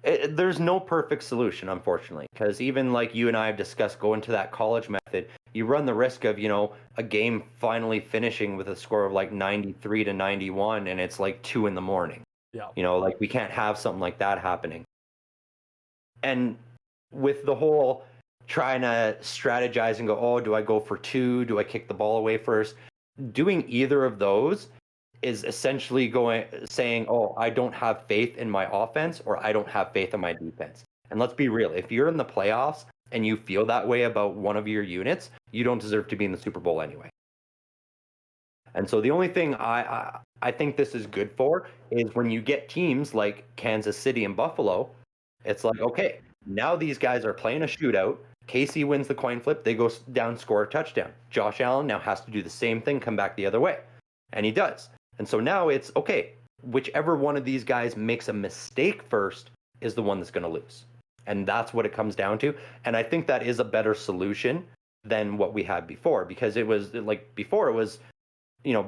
there's no perfect solution, unfortunately, because even like you and I have discussed going to that college method, you run the risk of, a game finally finishing with a score of like 93-91 and it's like 2 a.m. Yeah. Like we can't have something like that happening. And with the whole trying to strategize and go, oh, do I go for 2? Do I kick the ball away first? Doing either of those is essentially saying, oh, I don't have faith in my offense, or I don't have faith in my defense. And let's be real, if you're in the playoffs and you feel that way about one of your units, you don't deserve to be in the Super Bowl anyway. And so the only thing I think this is good for is when you get teams like Kansas City and Buffalo, it's like, okay, now these guys are playing a shootout. KC wins the coin flip. They go down, score a touchdown. Josh Allen now has to do the same thing, come back the other way. And he does. And so now it's, okay, whichever one of these guys makes a mistake first is the one that's going to lose. And that's what it comes down to. And I think that is a better solution than what we had before, because it was like before it was,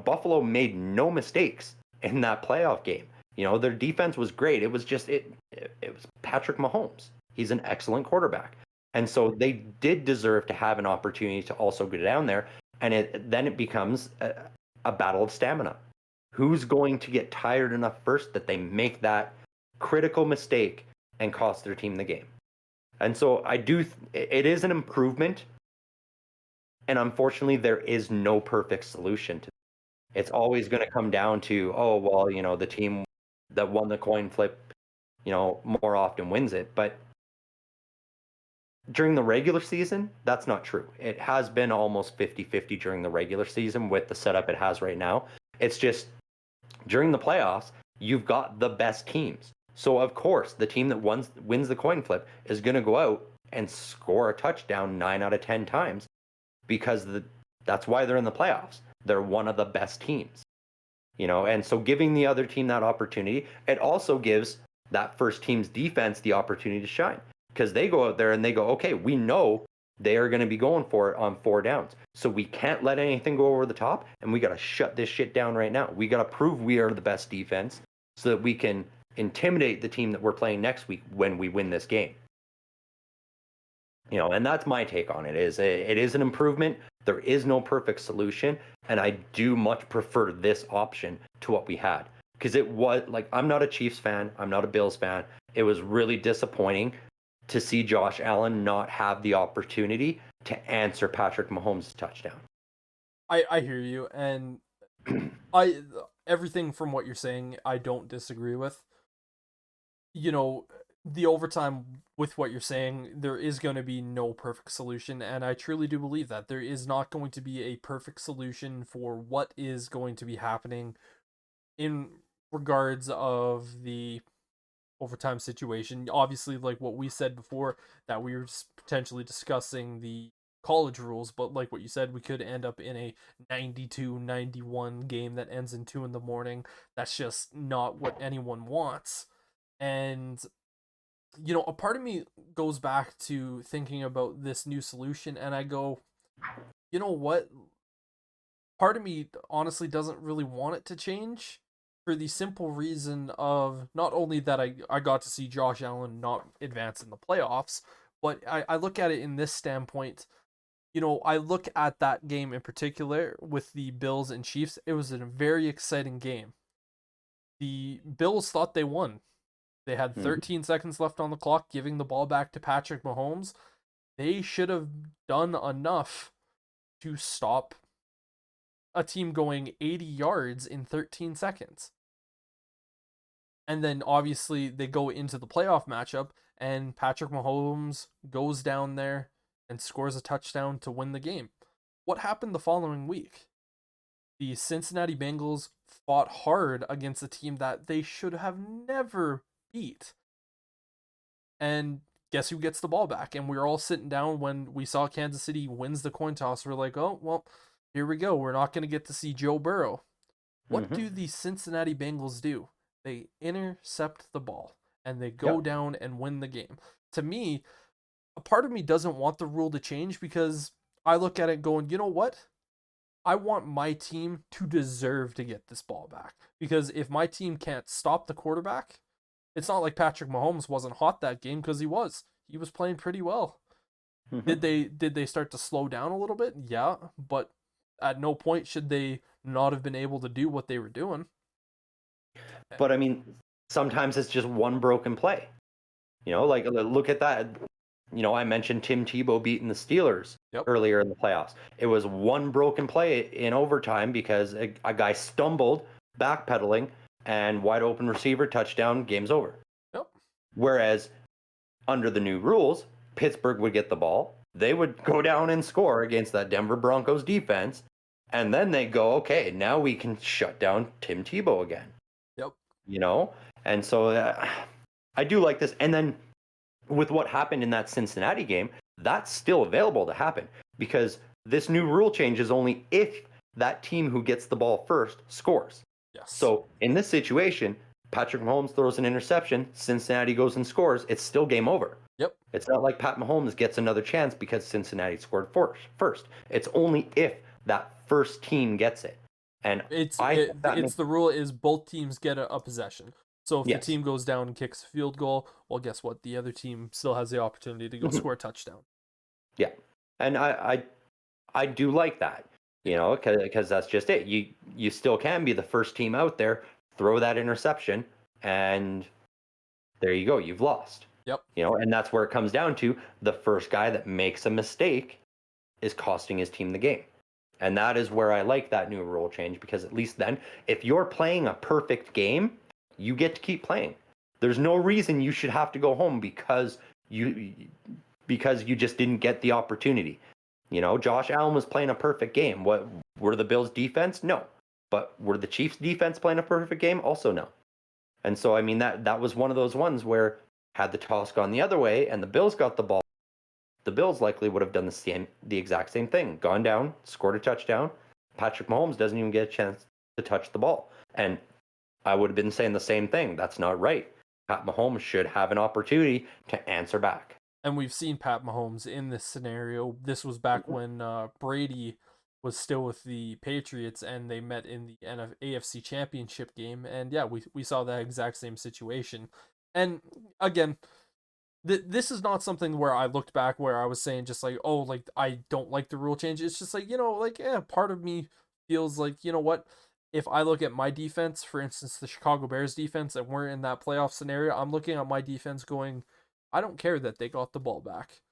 Buffalo made no mistakes in that playoff game. Their defense was great. It was just, it was Patrick Mahomes. He's an excellent quarterback. And so they did deserve to have an opportunity to also go down there. And then it becomes a battle of stamina. Who's going to get tired enough first that they make that critical mistake and cost their team the game? And so it is an improvement. And unfortunately, there is no perfect solution to it. It's always going to come down to, oh, well, the team that won the coin flip, more often wins it. But during the regular season, that's not true. It has been almost 50-50 during the regular season with the setup it has right now. It's just during the playoffs, you've got the best teams. So, of course, the team that wins the coin flip is going to go out and score a touchdown 9 out of 10 times, because that's why they're in the playoffs. They're one of the best teams. And so giving the other team that opportunity, it also gives that first team's defense the opportunity to shine. Because they go out there and they go, okay, we know they are going to be going for it on 4 downs. So we can't let anything go over the top, and we got to shut this shit down right now. We got to prove we are the best defense so that we can intimidate the team that we're playing next week when we win this game. And that's my take on it. It is an improvement. There is no perfect solution, and I do much prefer this option to what we had. Because it was, like, I'm not a Chiefs fan. I'm not a Bills fan. It was really disappointing to see Josh Allen not have the opportunity to answer Patrick Mahomes' touchdown. I hear you, and everything from what you're saying, I don't disagree with. The overtime, with what you're saying, there is going to be no perfect solution, and I truly do believe that there is not going to be a perfect solution for what is going to be happening in regards of the overtime situation. Obviously, like what we said before, that we were potentially discussing the college rules, but like what you said, we could end up in a 92-91 game that ends in 2 a.m. That's just not what anyone wants. And a part of me goes back to thinking about this new solution, and I go, you know what? Part of me honestly doesn't really want it to change, for the simple reason of not only that I got to see Josh Allen not advance in the playoffs, but I look at it in this standpoint. I look at that game in particular with the Bills and Chiefs. It was a very exciting game. The Bills thought they won. They had 13 seconds left on the clock, giving the ball back to Patrick Mahomes. They should have done enough to stop a team going 80 yards in 13 seconds. And then obviously they go into the playoff matchup, and Patrick Mahomes goes down there and scores a touchdown to win the game. What happened the following week? The Cincinnati Bengals fought hard against a team that they should have never beat. And guess who gets the ball back? And we were all sitting down when we saw Kansas City wins the coin toss. We're like, oh, well, here we go. We're not going to get to see Joe Burrow. What do the Cincinnati Bengals do? They intercept the ball and they go down and win the game. To me, a part of me doesn't want the rule to change because I look at it going, you know what? I want my team to deserve to get this ball back. Because if my team can't stop the quarterback, it's not like Patrick Mahomes wasn't hot that game, because he was. He was playing pretty well. Did they start to slow down a little bit? Yeah, but at no point should they not have been able to do what they were doing. But I mean, sometimes it's just one broken play. You know, like look at that. You know, I mentioned Tim Tebow beating the Steelers earlier in the playoffs. It was one broken play in overtime because a guy stumbled, backpedaling, and wide open receiver, touchdown, game's over. Whereas under the new rules, Pittsburgh would get the ball. They would go down and score against that Denver Broncos defense. And then they go, okay, now we can shut down Tim Tebow again. You know? And so I do like this. And then with what happened in that Cincinnati game, that's still available to happen because this new rule change is only if that team who gets the ball first scores. So in this situation, Patrick Mahomes throws an interception, Cincinnati goes and scores, it's still game over. It's not like Pat Mahomes gets another chance because Cincinnati scored first. It's only if that first team gets it. And the rule is both teams get a possession. So if the team goes down and kicks a field goal, well, guess what? The other team still has the opportunity to go score a touchdown. Yeah, and I do like that, you know, because that's just it. You still can be the first team out there, throw that interception, and there you go. You've lost. You know, and that's where it comes down to. The first guy that makes a mistake is costing his team the game. And that is where I like that new rule change, because at least then, if you're playing a perfect game, you get to keep playing. There's no reason you should have to go home because you just didn't get the opportunity. You know, Josh Allen was playing a perfect game. What were the Bills' defense? No. But were the Chiefs' defense playing a perfect game? Also no. And so, I mean, that was one of those ones where had the toss gone the other way and the Bills got the ball, the Bills likely would have done the exact same thing. Gone down, scored a touchdown. Patrick Mahomes doesn't even get a chance to touch the ball. And I would have been saying the same thing. That's not right. Pat Mahomes should have an opportunity to answer back. And we've seen Pat Mahomes in this scenario. This was back when Brady was still with the Patriots and they met in the AFC Championship game. And yeah, we saw that exact same situation. And again, this is not something where I looked back where I was saying just like, oh, like I don't like the rule change. It's just like, you know, like, yeah, part of me feels like, you know what? If I look at my defense, for instance, the Chicago Bears defense, and we're in that playoff scenario, I'm looking at my defense going, I don't care that they got the ball back.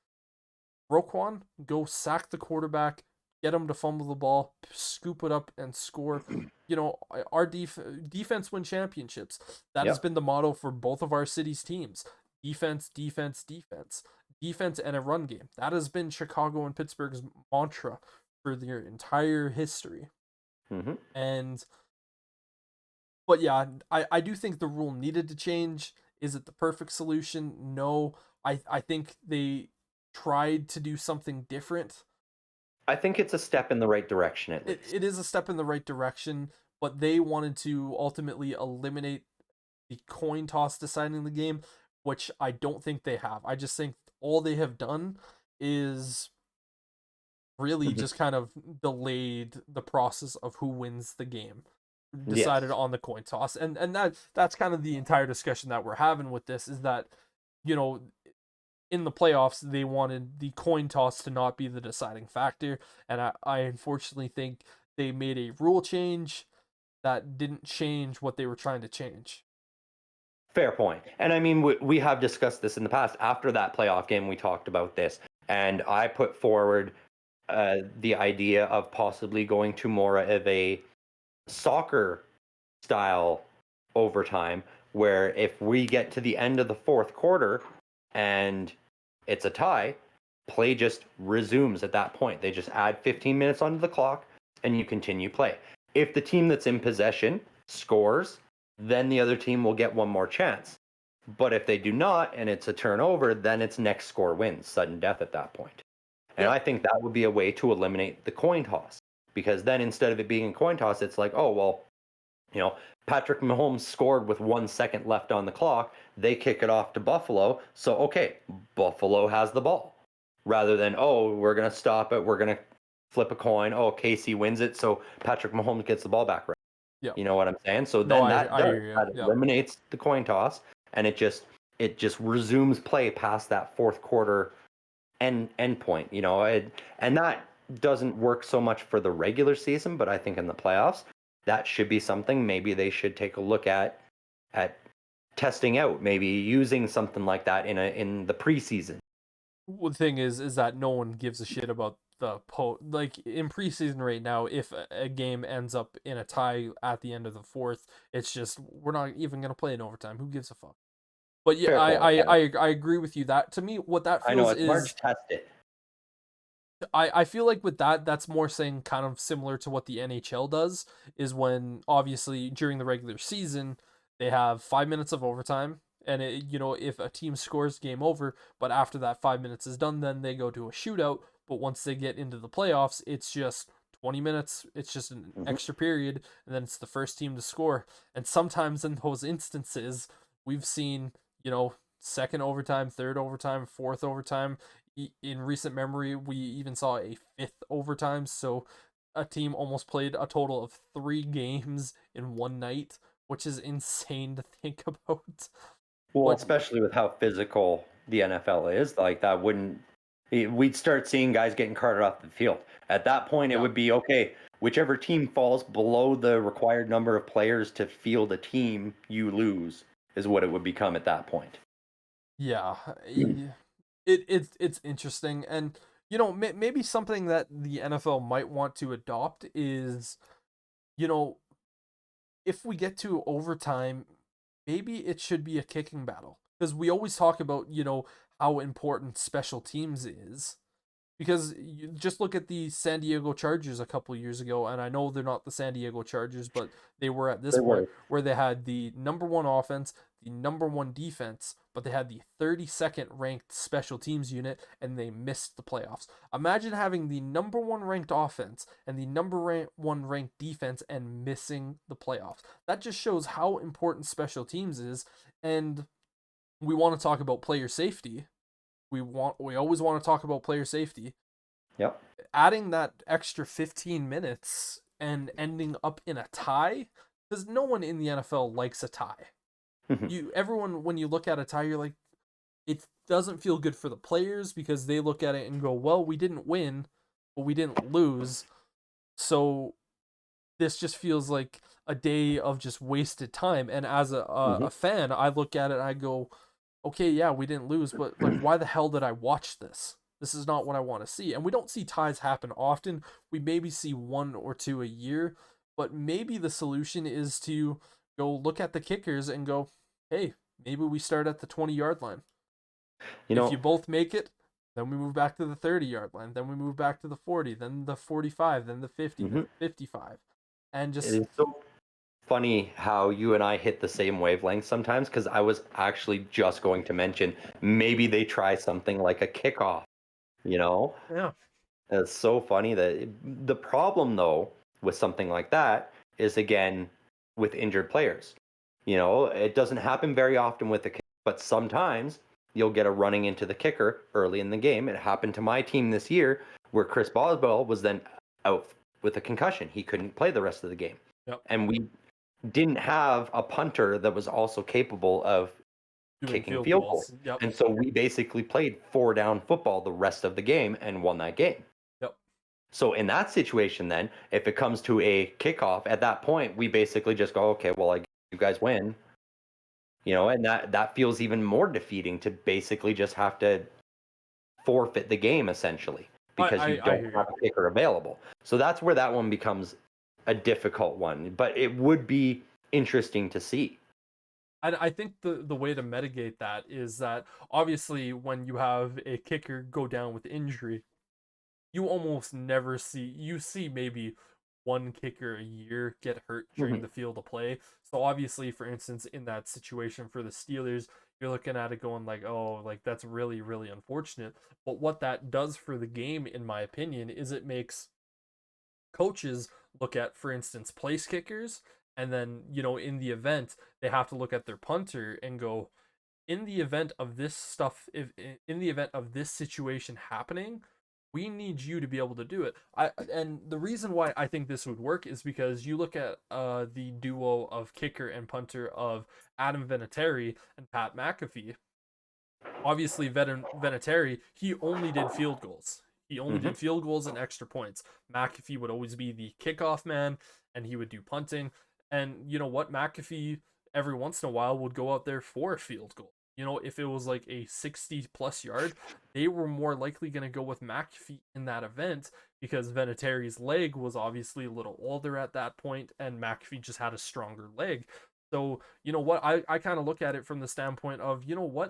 Roquan, go sack the quarterback, get him to fumble the ball, scoop it up, and score. You know, our defense win championships. That has been the motto for both of our city's teams. Defense, defense, defense. Defense and a run game. That has been Chicago and Pittsburgh's mantra for their entire history. But yeah, I do think the rule needed to change. Is it the perfect solution? No. I think they tried to do something different. I think it's a step in the right direction, at least. It is a step in the right direction, but they wanted to ultimately eliminate the coin toss deciding the game, which I don't think they have. I just think all they have done is really just kind of delayed the process of who wins the game. Decided on the coin toss. And that's kind of the entire discussion that we're having with this, is that, you know, in the playoffs, they wanted the coin toss to not be the deciding factor. And I unfortunately think they made a rule change that didn't change what they were trying to change. Fair point. And I mean, we have discussed this in the past. After that playoff game, we talked about this, and I put forward the idea of possibly going to more of a soccer style overtime, where if we get to the end of the fourth quarter and it's a tie, play just resumes at that point. They just add 15 minutes onto the clock and you continue play. If the team that's in possession scores, then the other team will get one more chance. But if they do not and it's a turnover, then it's next score wins, sudden death at that point. And I think that would be a way to eliminate the coin toss, because then instead of it being a coin toss, it's like, oh, well, you know, Patrick Mahomes scored with 1 second left on the clock. They kick it off to Buffalo. So, okay, Buffalo has the ball. Rather than, oh, we're going to stop it. We're going to flip a coin. Oh, KC wins it. So Patrick Mahomes gets the ball back. Right. Yeah. You know what I'm saying? So then that eliminates the coin toss, and it just resumes play past that fourth quarter end point, you know, and that doesn't work so much for the regular season, but I think in the playoffs, that should be something maybe they should take a look at testing out, maybe using something like that in the preseason. The thing is that no one gives a shit about the like in preseason right now. If a game ends up in a tie at the end of the fourth, it's just we're not even gonna play in overtime. Who gives a fuck? But yeah, I agree with you. That to me, what that feels I know it's is hard to test it. I feel like with that's more saying kind of similar to what the NHL does, is when obviously during the regular season they have 5 minutes of overtime, and if a team scores, game over. But after that 5 minutes is done, then they go to a shootout. But once they get into the playoffs, it's just 20 minutes. It's just an extra period, and then it's the first team to score. And sometimes in those instances, we've seen second overtime, third overtime, fourth overtime. In recent memory, we even saw a fifth overtime. So a team almost played a total of 3 games in one night, which is insane to think about. Well, especially with how physical the NFL is, like that we'd start seeing guys getting carted off the field. At that point, it would be, okay, whichever team falls below the required number of players to field a team, you lose, is what it would become at that point. Yeah. It's interesting, and maybe something that the NFL might want to adopt is, if we get to overtime, maybe it should be a kicking battle, because we always talk about how important special teams is, because you just look at the San Diego Chargers a couple years ago, and I know they're not the San Diego Chargers, but they were at this point where they had the number 1 offense, the number 1 defense, but they had the 32nd ranked special teams unit, and they missed the playoffs. Imagine having the number 1 ranked offense and the number 1 ranked defense and missing the playoffs. That just shows how important special teams is, and we want to talk about player safety. We always want to talk about player safety. Yep. Adding that extra 15 minutes and ending up in a tie, because no one in the NFL likes a tie. Everyone, when you look at a tie, you're like, it doesn't feel good for the players, because they look at it and go, well, we didn't win, but we didn't lose. So this just feels like a day of just wasted time. And as a fan, I look at it and I go, okay, yeah, we didn't lose, but like, why the hell did I watch this? This is not what I want to see. And we don't see ties happen often. We maybe see 1 or 2 a year, but maybe the solution is to go look at the kickers and go, hey, maybe we start at the 20-yard line. If you both make it, then we move back to the 30-yard line. Then we move back to the 40, then the 45, then the 50, then the 55. And just... It is so funny how you and I hit the same wavelength sometimes, because I was actually just going to mention maybe they try something like a kickoff, Yeah. It's so funny that the problem, though, with something like that is, again, with injured players. It doesn't happen very often with the kicker, but sometimes you'll get a running into the kicker early in the game. It happened to my team this year, where Chris Boswell was then out with a concussion. He couldn't play the rest of the game. Yep. And we didn't have a punter that was also capable of kicking field goals. Yep. And so we basically played 4-down football the rest of the game and won that game. Yep. So in that situation, then, if it comes to a kickoff, at that point, we basically just go, okay, well, you guys win. And that feels even more defeating to basically just have to forfeit the game essentially because you don't have a kicker available. So that's where that one becomes a difficult one, but it would be interesting to see. I think the way to mitigate that is that obviously when you have a kicker go down with injury, you almost never see maybe one kicker a year get hurt during the field of play. So obviously, for instance, in that situation for the Steelers, you're looking at it going like, oh, like that's really, really unfortunate. But what that does for the game, in my opinion, is it makes coaches look at, for instance, place kickers, and then, in the event, they have to look at their punter and go, in the event of this stuff, if in the event of this situation happening, we need you to be able to do it. And the reason why I think this would work is because you look at the duo of kicker and punter of Adam Vinatieri and Pat McAfee. Obviously, Vinatieri, he only did field goals. He only did field goals and extra points. McAfee would always be the kickoff man, and he would do punting. And you know what? McAfee, every once in a while, would go out there for a field goal. If it was like a 60-plus yard, they were more likely going to go with McAfee in that event because Vinatieri's leg was obviously a little older at that point, and McAfee just had a stronger leg. So, you know what? I kind of look at it from the standpoint of,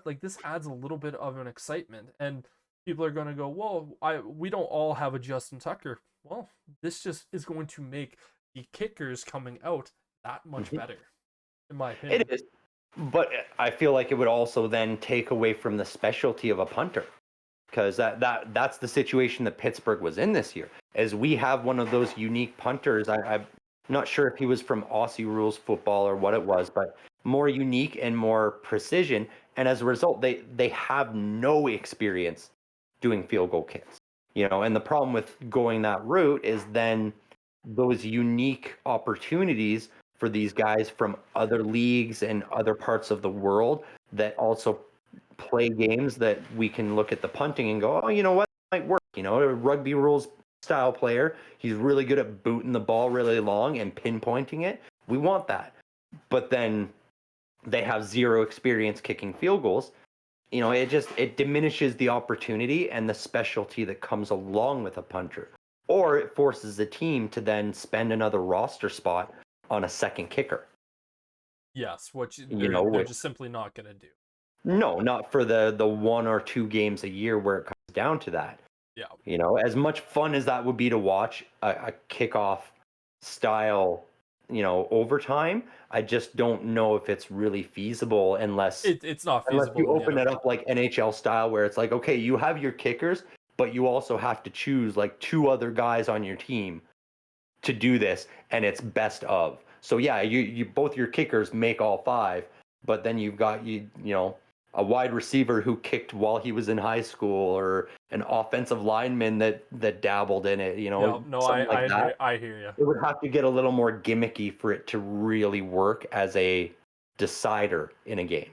like this adds a little bit of an excitement. And people are going to go, well, we don't all have a Justin Tucker. Well, this just is going to make the kickers coming out that much better, in my opinion. It is. But I feel like it would also then take away from the specialty of a punter, because that's the situation that Pittsburgh was in this year. As we have one of those unique punters, I'm not sure if he was from Aussie rules football or what it was, but more unique and more precision. And as a result, they have no experience doing field goal kicks. And the problem with going that route is then those unique opportunities for these guys from other leagues and other parts of the world that also play games that we can look at the punting and go, oh, you know what, that might work. A rugby rules style player, he's really good at booting the ball really long and pinpointing it. We want that. But then they have zero experience kicking field goals. It diminishes the opportunity and the specialty that comes along with a punter. Or it forces the team to then spend another roster spot on a second kicker. Yes, which they're just simply not going to do. No, not for the 1 or 2 games a year where it comes down to that. Yeah. As much fun as that would be to watch a kickoff style, overtime, I just don't know if it's really feasible unless it's not feasible. Unless you open it up like NHL style where it's like, okay, you have your kickers, but you also have to choose like 2 other guys on your team to do this, and it's best of. So yeah, you both your kickers make all 5, but then you've got a wide receiver who kicked while he was in high school, or an offensive lineman that dabbled in it. I hear you. It would have to get a little more gimmicky for it to really work as a decider in a game.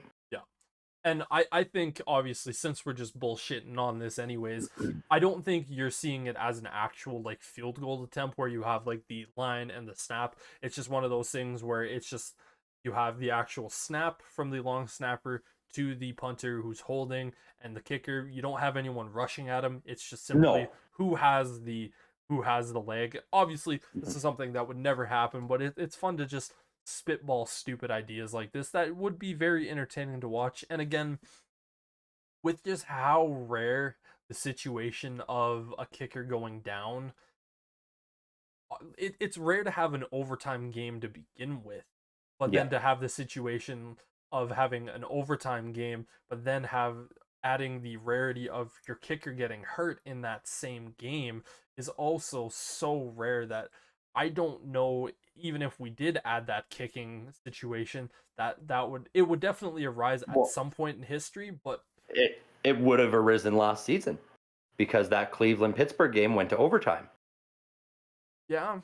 And I think, obviously, since we're just bullshitting on this anyways, I don't think you're seeing it as an actual, like, field goal attempt where you have, like, the line and the snap. It's just one of those things where it's just you have the actual snap from the long snapper to the punter who's holding and the kicker. You don't have anyone rushing at him. It's just simply who has the leg. Obviously, this is something that would never happen, but it's fun to just spitball stupid ideas like this that would be very entertaining to watch. And again, with just how rare the situation of a kicker going down, it's rare to have an overtime game to begin with, but then to have the situation of having an overtime game, but then adding the rarity of your kicker getting hurt in that same game is also so rare that I don't know, even if we did add that kicking situation, that would definitely arise at some point in history, but it would have arisen last season because that Cleveland-Pittsburgh game went to overtime. Yeah.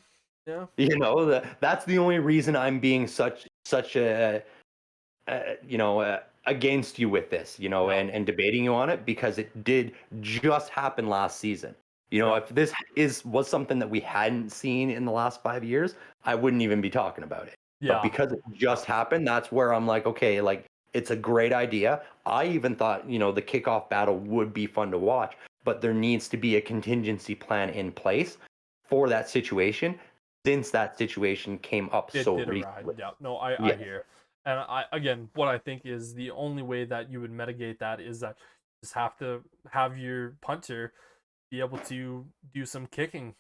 That's the only reason I'm being such a against you with this, and debating you on it, because it did just happen last season. If this was something that we hadn't seen in the last 5 years, I wouldn't even be talking about it. Yeah. But because it just happened, that's where I'm like, okay, like It's a great idea. I even thought, the kickoff battle would be fun to watch, but there needs to be a contingency plan in place for that situation since that situation came up so Did recently. arise. Yeah, no, I Yeah. hear. And again, what I think is the only way that you would mitigate that is that you just have to have your punter be able to do some kicking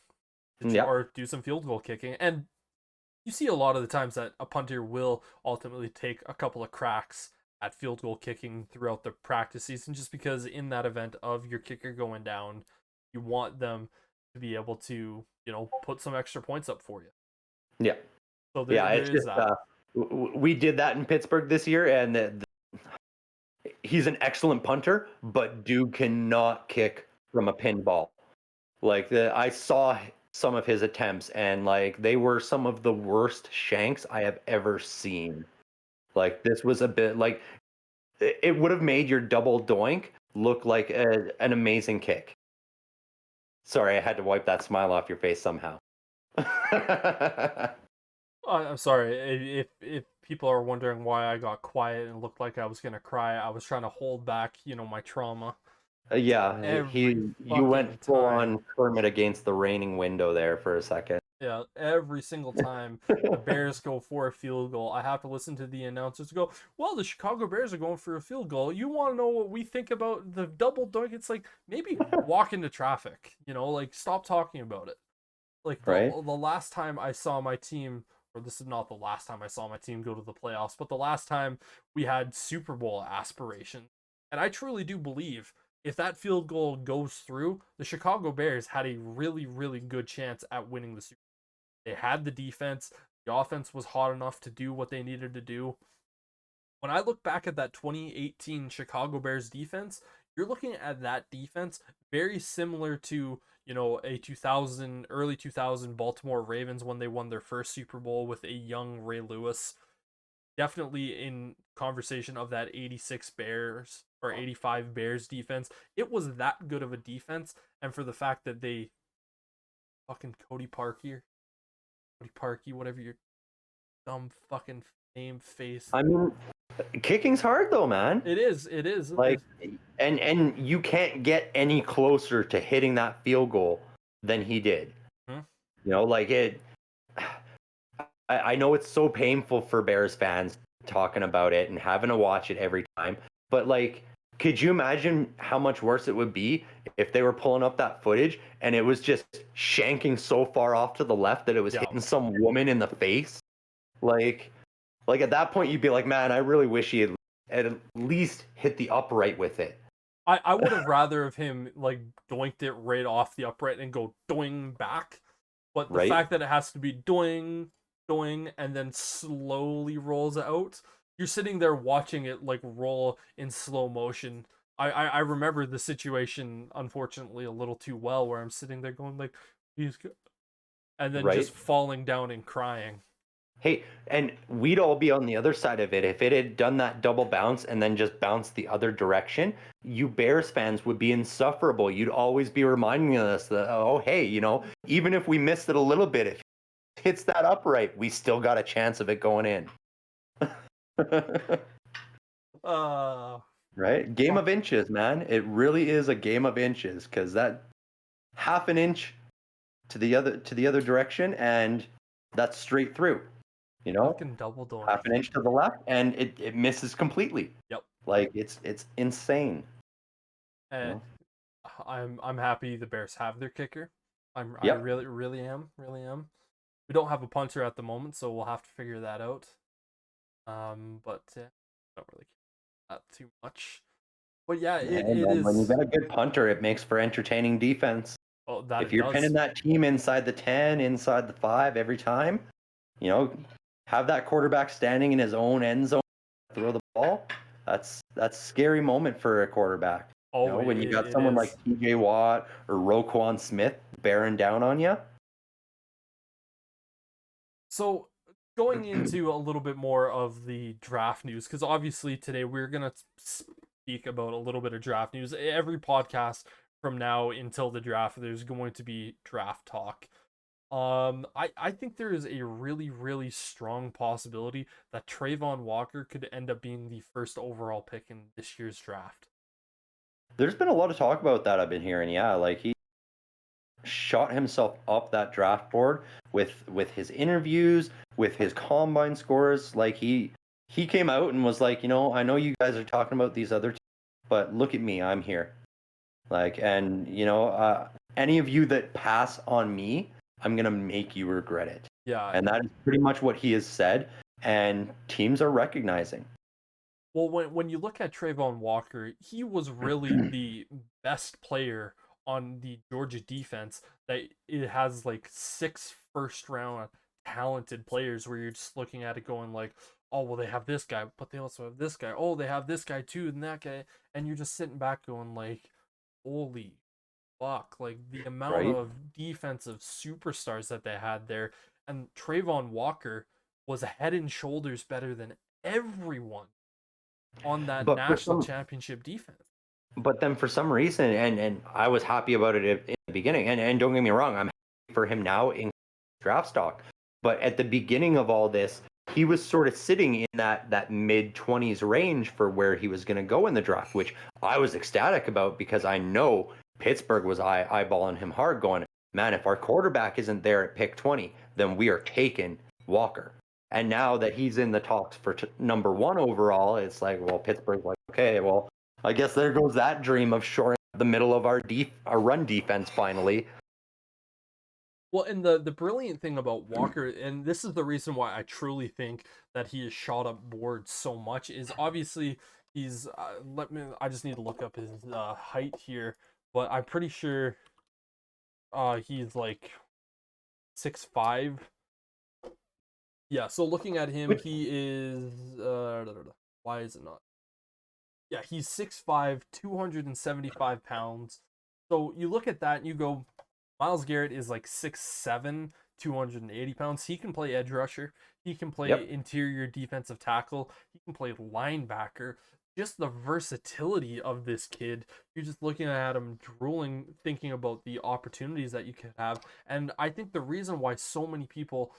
Yeah. or do some field goal kicking. And you see a lot of the times that a punter will ultimately take a couple of cracks at field goal kicking throughout the practice season, just because in that event of your kicker going down, you want them to be able to, put some extra points up for you. Yeah. So Yeah. there It's is just, that. we did that in Pittsburgh this year, and he's an excellent punter, but dude cannot kick from a pinball. Like I saw some of his attempts, and like they were some of the worst shanks I have ever seen. Like this was a bit like it would have made your double doink look like an amazing kick. Sorry, I had to wipe that smile off your face somehow. I'm sorry if people are wondering why I got quiet and looked like I was gonna cry. I was trying to hold back, my trauma Yeah, every you fucking went full time. on Kermit against the raining window there for a second. Yeah, every single time the Bears go for a field goal, I have to listen to the announcers go, "Well, the Chicago Bears are going for a field goal. You want to know what we think about the double dunk?" It's like maybe walk into traffic, like stop talking about it. Like the Right? last time I saw my team, or this is not the last time I saw my team go to the playoffs, but the last time we had Super Bowl aspirations. And I truly do believe if that field goal goes through, the Chicago Bears had a really, really good chance at winning the Super Bowl. They had the defense. The offense was hot enough to do what they needed to do. When I look back at that 2018 Chicago Bears defense, you're looking at that defense very similar to, a 2000 early 2000 Baltimore Ravens when they won their first Super Bowl with a young Ray Lewis. Definitely in conversation of that 86 Bears or 85 Bears defense. It was that good of a defense, and for the fact that they fucking Cody Parkey, whatever your dumb fucking name face. I mean, kicking's hard though, man. It is. It is. Like, and you can't get any closer to hitting that field goal than he did. Hmm? Like it. I know it's so painful for Bears fans talking about it and having to watch it every time, but like, could you imagine how much worse it would be if they were pulling up that footage and it was just shanking so far off to the left that it was hitting some woman in the face? Like at that point, you'd be like, man, I really wish he had at least hit the upright with it. I would have rather of him like doinked it right off the upright and go doing back, but the Right? fact that it has to be doing, and then slowly rolls out, you're sitting there watching it like roll in slow motion. I remember the situation unfortunately a little too well, where I'm sitting there going like, he's good, and then Right? just falling down and crying. Hey, and we'd all be on the other side of it. If it had done that double bounce and then just bounced the other direction, you Bears fans would be insufferable. You'd always be reminding us that, oh, hey, even if we missed it a little bit, if it hits that upright, we still got a chance of it going in. Right? Game of inches, man. It really is a game of inches, because that half an inch to the other direction, and that's straight through. Fucking double doink. Half an inch to the left, and it misses completely. Yep. Like it's insane. And I'm happy the Bears have their kicker. I Yep. really am. We don't have a punter at the moment, so we'll have to figure that out. But don't really care that too much. But yeah, it is. When you got a good punter, it makes for entertaining defense. Oh, that If you're pinning that team inside the 10, inside the 5 every time, have that quarterback standing in his own end zone, throw the ball. That's a scary moment for a quarterback. Oh, when you got someone like TJ Watt or Roquan Smith bearing down on you. So going into a little bit more of the draft news, because obviously today we're gonna speak about a little bit of draft news. Every podcast from now until the draft, there's going to be draft talk. I think there is a really, really strong possibility that Trayvon Walker could end up being the first overall pick in this year's draft. There's been a lot of talk about that I've been hearing. Yeah, like he shot himself up that draft board with his interviews, with his combine scores. Like he came out and was like, I know you guys are talking about these other teams, but look at me, I'm here. Like, and any of you that pass on me, I'm gonna make you regret it. Yeah. And that is pretty much what he has said, and teams are recognizing. Well, when you look at Trayvon Walker, he was really the best player on the Georgia defense. That it has like 6 first round talented players where you're just looking at it going like, oh well, they have this guy, but they also have this guy. Oh, they have this guy too, and that guy, and you're just sitting back going like, holy fuck! Like the amount Right? of defensive superstars that they had there, and Trayvon Walker was head and shoulders better than everyone on that But for national some, championship defense. but then for some reason, and I was happy about it in the beginning, and don't get me wrong, I'm happy for him now in draft stock. But at the beginning of all this, he was sort of sitting in that mid-20s range for where he was going to go in the draft, which I was ecstatic about because I know Pittsburgh was eyeballing him hard, going, man, if our quarterback isn't there at pick 20, then we are taking Walker. And now that he's in the talks for number 1 overall, it's like, well, Pittsburgh's like, okay, well, I guess there goes that dream of shoring up the middle of our run defense finally. Well, and the brilliant thing about Walker, and this is the reason why I truly think that he is shot up board so much, is obviously he's I just need to look up his height here, but I'm pretty sure he's like 6'5". Yeah, so looking at him, he is why is it not? Yeah, he's 6'5", 275 pounds. So you look at that and you go, Myles Garrett is like 6'7", 280 pounds. He can play edge rusher. He can play interior defensive tackle. He can play linebacker. Just the versatility of this kid. You're just looking at him drooling, thinking about the opportunities that you could have. And I think the reason why so many people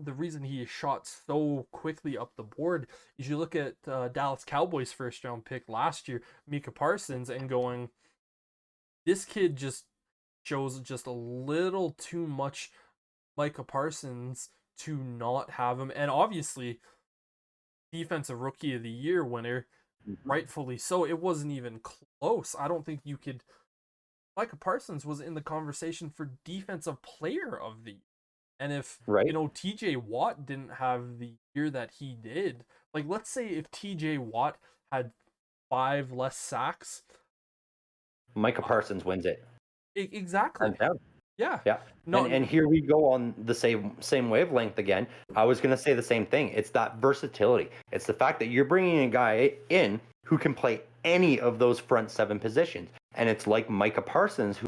the reason he is shot so quickly up the board is you look at Dallas Cowboys first round pick last year, Micah Parsons, and going, this kid just shows just a little too much Micah Parsons to not have him. And obviously, defensive rookie of the year winner, rightfully so. It wasn't even close. I don't think you could. Micah Parsons was in the conversation for defensive player of the year. And if, TJ Watt didn't have the year that he did, like, let's say if TJ Watt had 5 less sacks, Micah Parsons wins it. Exactly. Yeah. Yeah. And here we go on the same wavelength again. I was going to say the same thing. It's that versatility. It's the fact that you're bringing a guy in who can play any of those front 7 positions. And it's like Micah Parsons,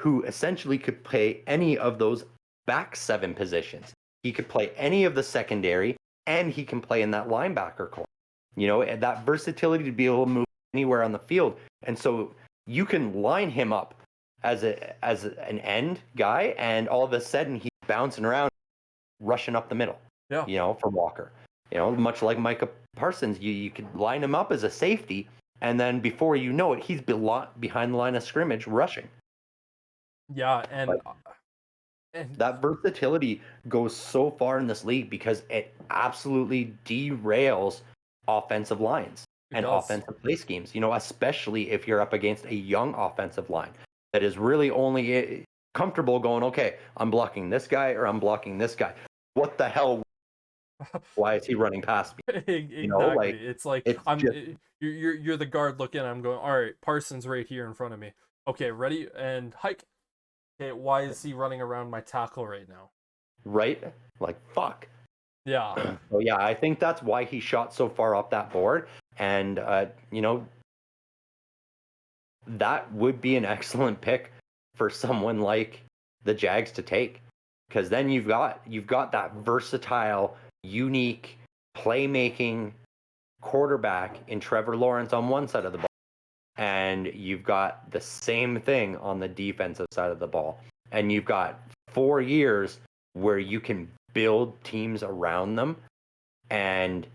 who essentially could play any of those back 7 positions. He could play any of the secondary, and he can play in that linebacker core. And that versatility to be able to move anywhere on the field. And so you can line him up as an end guy, and all of a sudden he's bouncing around, rushing up the middle. Yeah. For Walker. Much like Micah Parsons, you could line him up as a safety, and then before you know it, he's behind the line of scrimmage rushing. Yeah, and that versatility goes so far in this league because it absolutely derails offensive lines and offensive play schemes, especially if you're up against a young offensive line that is really only comfortable going, okay, I'm blocking this guy or I'm blocking this guy. What the hell? Why is he running past me? Exactly. It's like you're the guard looking. I'm going, all right, Parsons right here in front of me. Okay, ready and hike. Okay, why is he running around my tackle right now? Right? Like, fuck. Yeah. So yeah, I think that's why he shot so far up that board, and that would be an excellent pick for someone like the Jags to take, because then you've got that versatile, unique, playmaking quarterback in Trevor Lawrence on one side of the ball, and you've got the same thing on the defensive side of the ball. and you've got 4 years where you can build teams around them and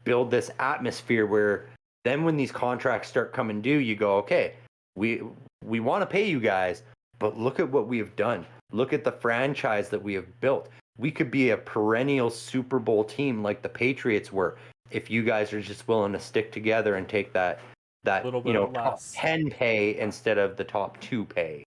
build this atmosphere where then when these contracts start coming due, you go, okay, we want to pay you guys, but look at what we have done. Look at the franchise that we have built. We could be a perennial Super Bowl team like the Patriots were if you guys are just willing to stick together and take that Little you bit know, top less. 10 pay instead of the top 2 pay.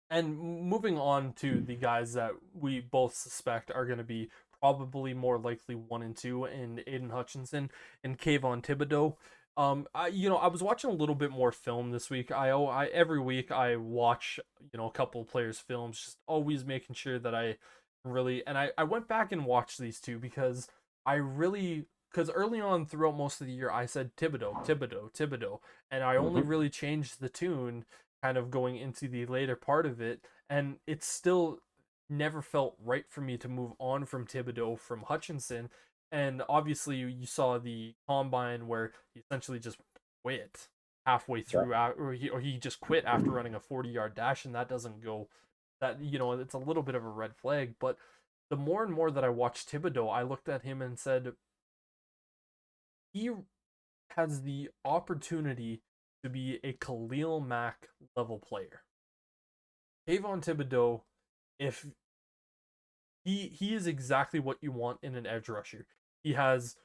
And moving on to the guys that we both suspect are going to be probably more likely 1 and 2 in Aiden Hutchinson and Kayvon Thibodeau. I was watching a little bit more film this week. I every week I watch, a couple of players' films, just always making sure that I really, and I went back and watched these two because because early on throughout most of the year I said Thibodeau, and I only really changed the tune kind of going into the later part of it, and it still never felt right for me to move on from Thibodeau from Hutchinson. And obviously, you saw the combine where he essentially just quit halfway through, or he just quit after running a 40-yard dash, and that doesn't go. That it's a little bit of a red flag. But the more and more that I watched Thibodeau, I looked at him and said, he has the opportunity to be a Khalil Mack level player. Kayvon Thibodeau, if he is exactly what you want in an edge rusher. He has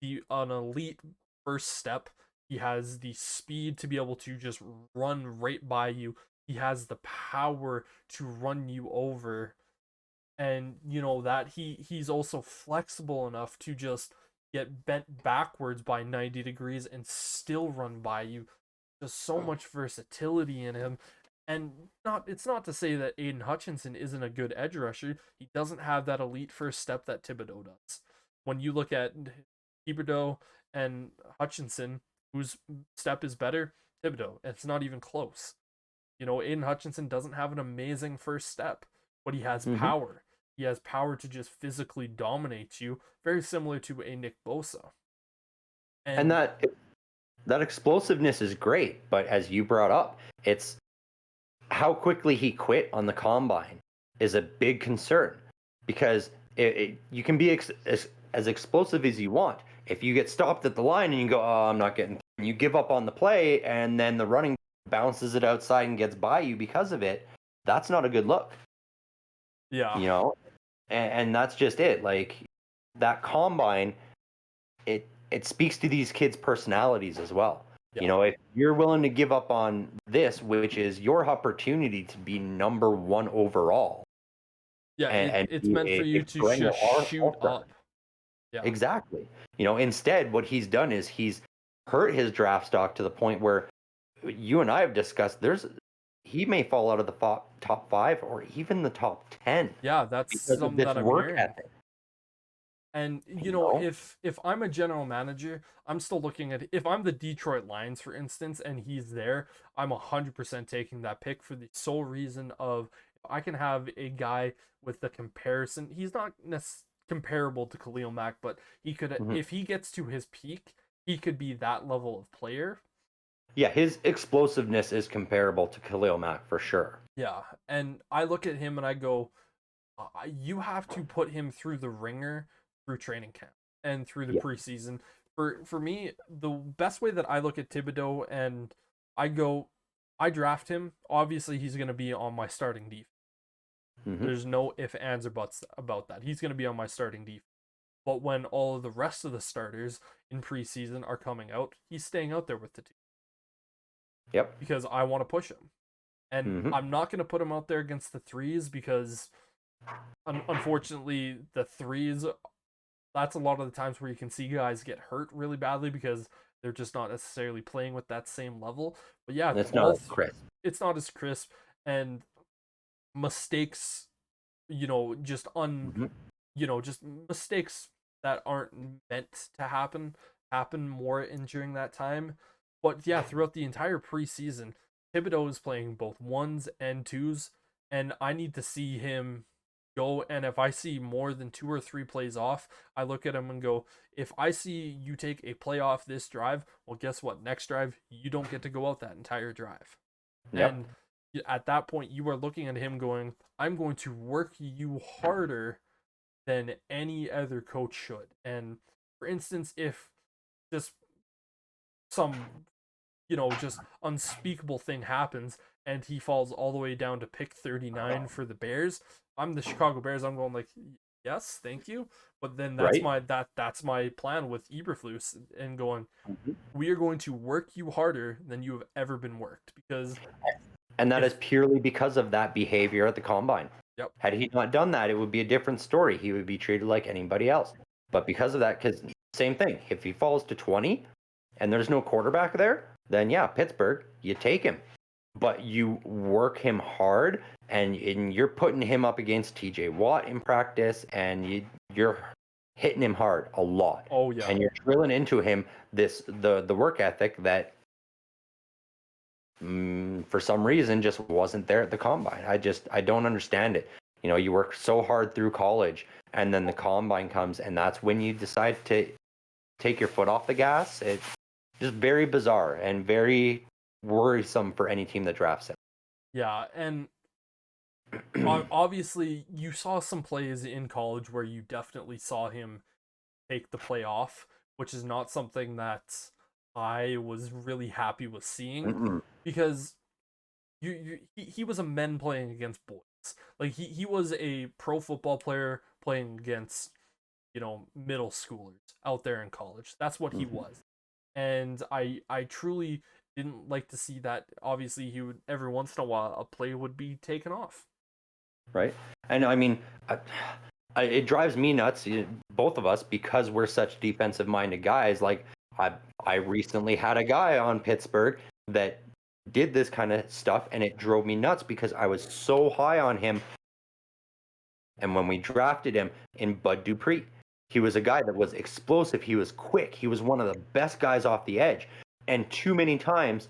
an elite first step. He has the speed to be able to just run right by you. He has the power to run you over. And that he's also flexible enough to just get bent backwards by 90 degrees and still run by you. Just so much versatility in him. And it's not to say that Aiden Hutchinson isn't a good edge rusher. He doesn't have that elite first step that Thibodeau does. When you look at Thibodeau and Hutchinson, whose step is better? Thibodeau. It's not even close. Aiden Hutchinson doesn't have an amazing first step, but he has power. He has power to just physically dominate you, very similar to a Nick Bosa. And that explosiveness is great, but as you brought up, it's how quickly he quit on the combine is a big concern, because you can be as explosive as you want. If you get stopped at the line and you go, oh, I'm not getting, you give up on the play, and then the running bounces it outside and gets by you because of it, that's not a good look. Yeah. And that's just it. Like, that combine, it speaks to these kids' personalities as well. Yeah. If you're willing to give up on this, which is your opportunity to be number 1 overall. Yeah, it's meant for you to just shoot up. Yeah. Exactly. Instead, what he's done is he's hurt his draft stock to the point where you and I have discussed he may fall out of the top 5 or even the top 10. Yeah, that's something that I'm hearing. Ethic. And if I'm a general manager, I'm still looking at, if I'm the Detroit Lions, for instance, and he's there, I'm 100% taking that pick for the sole reason of, if I can have a guy with the comparison, he's not comparable to Khalil Mack, but he could, if he gets to his peak, he could be that level of player. Yeah, his explosiveness is comparable to Khalil Mack for sure. Yeah, and I look at him and I go, you have to put him through the ringer through training camp and through the preseason. For me, the best way that I look at Thibodeau, and I draft him, obviously he's going to be on my starting defense. There's no ifs, ands, or buts about that. He's going to be on my starting defense. But when all of the rest of the starters in preseason are coming out, he's staying out there with the team. Yep. Because I want to push him. And I'm not going to put him out there against the threes because, unfortunately, the threes, that's a lot of the times where you can see guys get hurt really badly because they're just not necessarily playing with that same level. But yeah, it's not as crisp. It's not as crisp, and mistakes, just just mistakes that aren't meant to happen more during that time. But yeah, throughout the entire preseason, Thibodeau is playing both 1s and 2s, and I need to see him go. And if I see more than 2 or 3 plays off, I look at him and go, if I see you take a play off this drive, well, guess what? Next drive, you don't get to go out that entire drive. Yep. And at that point you are looking at him going, I'm going to work you harder than any other coach should. And for instance, if just some, just unspeakable thing happens and he falls all the way down to pick 39 for the Bears, I'm the Chicago Bears, I'm going like, yes, thank you. But then that's Right. that's my plan with Eberflus, and going, Mhm. we are going to work you harder than you have ever been worked, because And that if is purely because of that behavior at the combine. yep. Had he not done that, it would be a different story. He would be treated like anybody else. But because of that, because same thing, if he falls to 20 and there's no quarterback there, then yeah, Pittsburgh, you take him. But you work him hard, and you're putting him up against TJ Watt in practice, and you're hitting him hard a lot. Oh yeah. And you're drilling into him the work ethic that for some reason just wasn't there at the combine. I don't understand it. You work so hard through college, and then the combine comes, and that's when you decide to take your foot off the gas. It's just very bizarre and very worrisome for any team that drafts him. Yeah, and obviously you saw some plays in college where you definitely saw him take the play off, which is not something that I was really happy with seeing, Mm-mm. because he was a men playing against boys. Like he was a pro football player playing against, middle schoolers out there in college. That's what he Mm-hmm. was. And I truly didn't like to see that. Obviously, he would, every once in a while, a play would be taken off. Right. And I mean, it drives me nuts, both of us, because we're such defensive minded guys. Like I recently had a guy on Pittsburgh that did this kind of stuff, and it drove me nuts because I was so high on him. And when we drafted him in Bud Dupree, he was a guy that was explosive. He was quick. He was one of the best guys off the edge. And too many times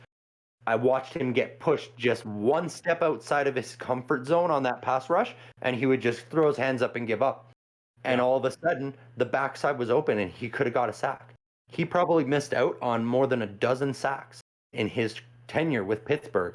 I watched him get pushed just one step outside of his comfort zone on that pass rush, and he would just throw his hands up and give up. And Yeah. all of a sudden, the backside was open, and he could have got a sack. He probably missed out on more than a dozen sacks in his tenure with Pittsburgh,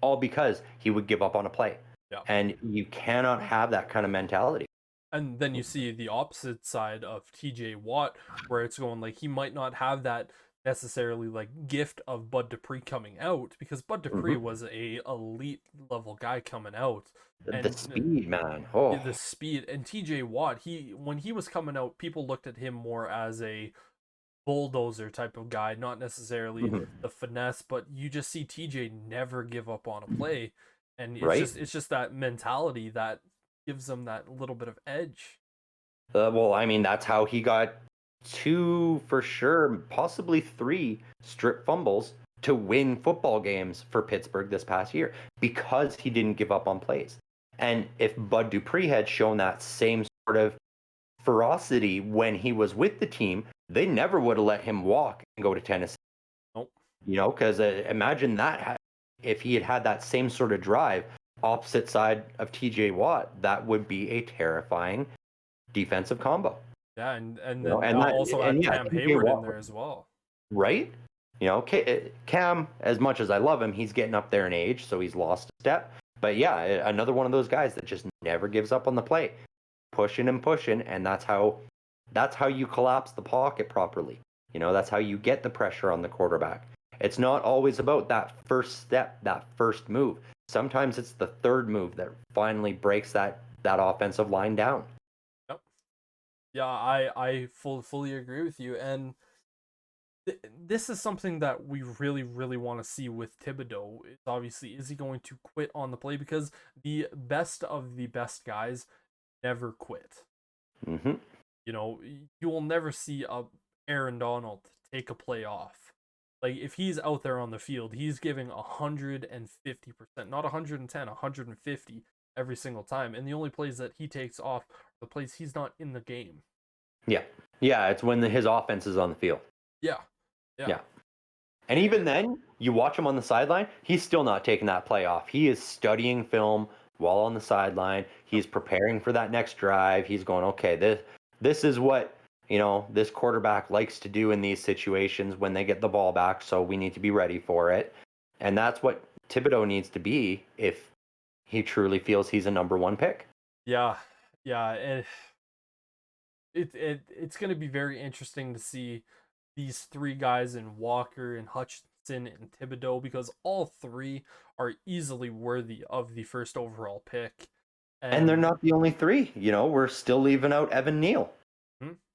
all because he would give up on a play. Yeah. And you cannot have that kind of mentality. And then you see the opposite side of TJ Watt, where it's going like he might not have that necessarily like gift of Bud Dupree coming out, because Bud Dupree Mhm. was a elite level guy coming out, The and speed, man. Oh, the speed. And TJ Watt, when he was coming out, people looked at him more as a bulldozer type of guy, not necessarily mhm. the finesse, but you just see TJ never give up on a play, and Right? it's just that mentality that gives them that little bit of edge. Well, I mean, that's how he got two, for sure, possibly three strip fumbles to win football games for Pittsburgh this past year, because he didn't give up on plays. And if Bud Dupree had shown that same sort of ferocity when he was with the team, they never would have let him walk and go to Tennessee. Nope. Because imagine that, if he had had that same sort of drive opposite side of TJ Watt, that would be a terrifying defensive combo. Yeah, and You know, then and that, also and add yeah, Cam TJ Hayward in Watt, there as well. right? Cam, as much as I love him, he's getting up there in age, so he's lost a step. But yeah, another one of those guys that just never gives up on the play, pushing and pushing, and that's how you collapse the pocket properly. That's how you get the pressure on the quarterback. It's not always about that first step, that first move. Sometimes it's the third move that finally breaks that offensive line down. Yep. Yeah, I fully agree with you, and this is something that we really, really want to see with Thibodeau. Is obviously, is he going to quit on the play? Because the best of the best guys never quit. Mm-hmm. You will never see a Aaron Donald take a play off. Like, if he's out there on the field, he's giving 150%, not 110, 150 every single time. And the only plays that he takes off are the plays he's not in the game. Yeah. Yeah, it's when his offense is on the field. Yeah. Yeah. And even then, you watch him on the sideline, he's still not taking that play off. He is studying film while on the sideline. He's preparing for that next drive. He's going, okay, this is what, this quarterback likes to do in these situations when they get the ball back, so we need to be ready for it. And that's what Thibodeau needs to be if he truly feels he's a number one pick. Yeah, and it's going to be very interesting to see these three guys in Walker and Hutchinson and Thibodeau, because all three are easily worthy of the first overall pick. And they're not the only three. We're still leaving out Evan Neal.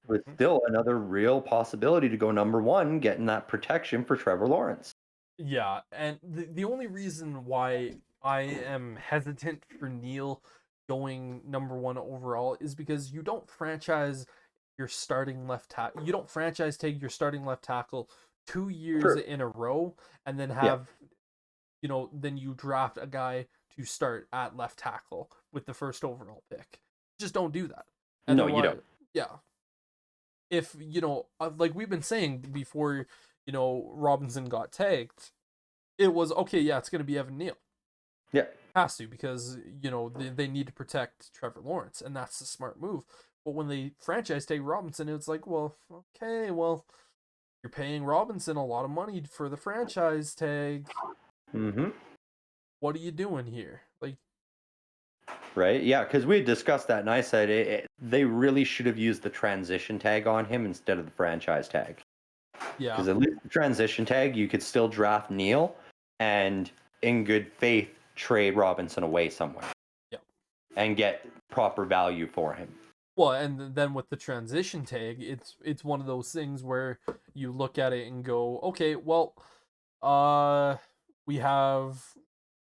With still another real possibility to go number one, getting that protection for Trevor Lawrence. Yeah, and the only reason why I am hesitant for Neal going number one overall is because you don't franchise your starting left tackle. You don't franchise tag your starting left tackle 2 years in a row and then have, then you draft a guy to start at left tackle with the first overall pick. Just don't do that. And no, you don't. Yeah. If, like we've been saying before, Robinson got tagged, it was, okay, yeah, it's going to be Evan Neal. Yeah. Has to, because, they need to protect Trevor Lawrence, and that's the smart move. But when they franchise tag Robinson, it's like, well, okay, well, you're paying Robinson a lot of money for the franchise tag. Mm-hmm. What are you doing here? Like, right? Yeah, because we had discussed that, and I said they really should have used the transition tag on him instead of the franchise tag. Yeah. Because at least the transition tag, you could still draft Neal and, in good faith, trade Robinson away somewhere. Yeah. And get proper value for him. Well, and then with the transition tag, it's one of those things where you look at it and go, okay, well, we have,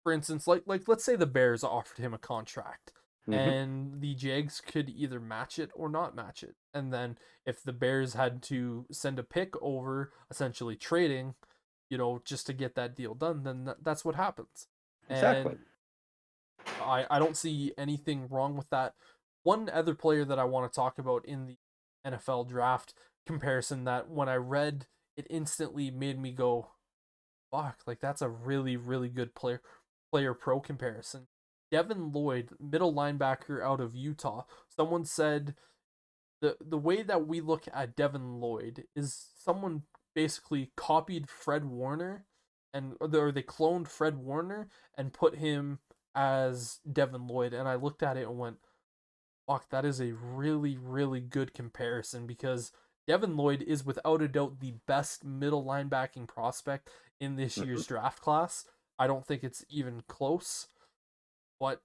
for instance, like let's say the Bears offered him a contract, and the Jags could either match it or not match it. And then if the Bears had to send a pick over, essentially trading, just to get that deal done, then that's what happens. Exactly. And I don't see anything wrong with that. One other player that I want to talk about in the NFL draft comparison that when I read, it instantly made me go, fuck, like that's a really, really good player pro comparison. Devin Lloyd, middle linebacker out of Utah. Someone said the way that we look at Devin Lloyd is someone basically copied Fred Warner or they cloned Fred Warner and put him as Devin Lloyd. And I looked at it and went, fuck, that is a really, really good comparison, because Devin Lloyd is without a doubt the best middle linebacking prospect in this year's draft class. I don't think it's even close. But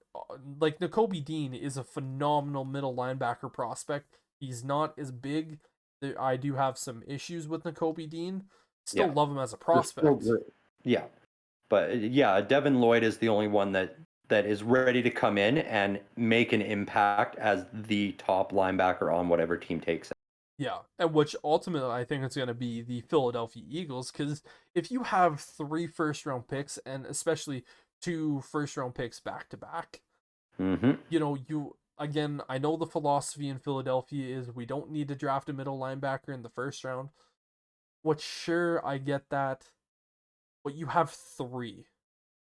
like Nakobe Dean is a phenomenal middle linebacker prospect. He's not as big. I do have some issues with Nakobe Dean. Still love him as a prospect. Yeah. But yeah, Devin Lloyd is the only one that is ready to come in and make an impact as the top linebacker on whatever team takes it. Yeah, and which ultimately I think it's going to be the Philadelphia Eagles, because if you have 3 first-round picks, and especially 2 first-round picks back-to-back, you again, I know the philosophy in Philadelphia is we don't need to draft a middle linebacker in the first round, which sure, I get that, but you have 3.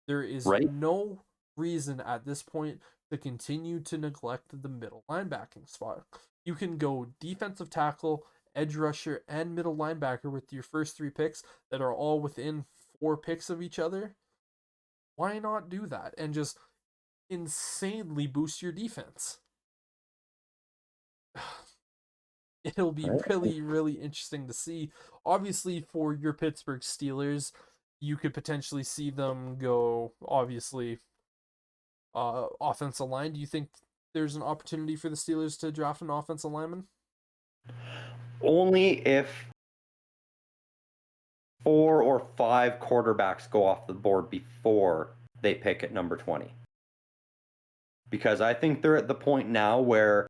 There is no reason at this point to continue to neglect the middle linebacking spot. You can go defensive tackle, edge rusher, and middle linebacker with your first 3 picks that are all within 4 picks of each other. Why not do that and just insanely boost your defense? It'll be really, really interesting to see. Obviously, for your Pittsburgh Steelers, you could potentially see them go, obviously, offensive line. Do you think there's an opportunity for the Steelers to draft an offensive lineman? Only if 4 or 5 quarterbacks go off the board before they pick at number 20. Because I think they're at the point now where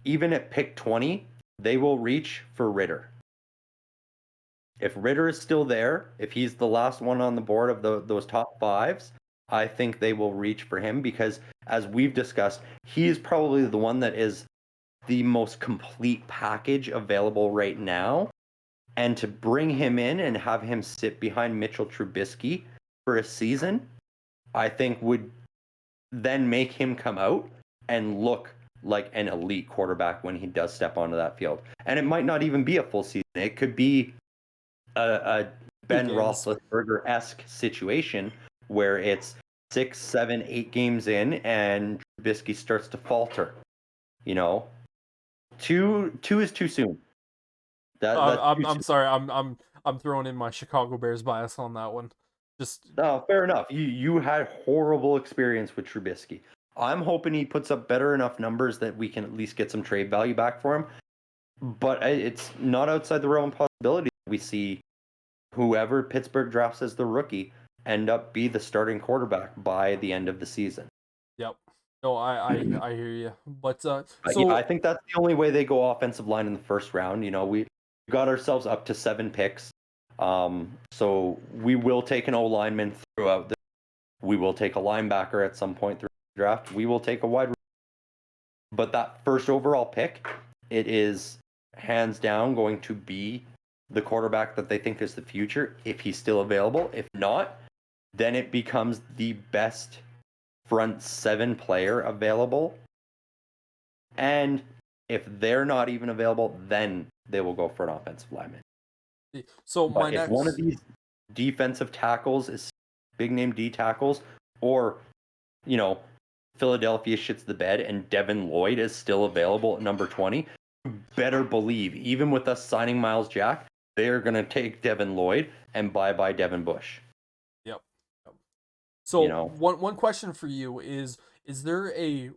even at pick 20, they will reach for Ritter. If Ritter is still there, if he's the last one on the board of those top 5s, I think they will reach for him, because as we've discussed, he is probably the one that is the most complete package available right now. And to bring him in and have him sit behind Mitchell Trubisky for a season, I think would then make him come out and look like an elite quarterback when he does step onto that field. And it might not even be a full season. It could be a Ben Roethlisberger-esque situation where it's 6, 7, 8 games in and Trubisky starts to falter. You know, two is too soon. That's too I'm soon. sorry. I'm throwing in my Chicago Bears bias on that one. Just No, fair enough. You had horrible experience with Trubisky. I'm hoping he puts up better enough numbers that we can at least get some trade value back for him. But it's not outside the realm of possibility. We see whoever Pittsburgh drafts as the rookie end up be the starting quarterback by the end of the season. yep. No, I hear you. But Yeah, so I think that's the only way they go offensive line in the first round. You know, we got ourselves up to 7 picks. So we will take an O lineman throughout. We will take a linebacker at some point through the draft. We will take a wide. But that first overall pick, it is hands down going to be the quarterback that they think is the future if he's still available. If not, then it becomes the best front 7 player available. And if they're not even available, then they will go for an offensive lineman. so But my if next one of these defensive tackles is big name D tackles, or, you know, Philadelphia shits the bed and Devin Lloyd is still available at number 20, you better believe, even with us signing Miles Jack, they're going to take Devin Lloyd and bye Devin Bush. Yep. So You know, one question for you is there a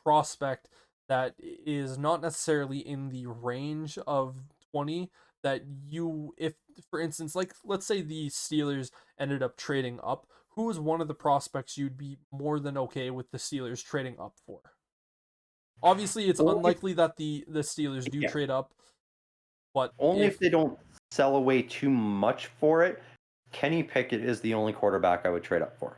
prospect that is not necessarily in the range of 20 that you, if for instance, like let's say the Steelers ended up trading up, who is one of the prospects you'd be more than okay with the Steelers trading up for? Obviously, it's only if, unlikely that the Steelers do yeah, trade up, but only if if they don't sell away too much for it. Kenny Pickett is the only quarterback I would trade up for.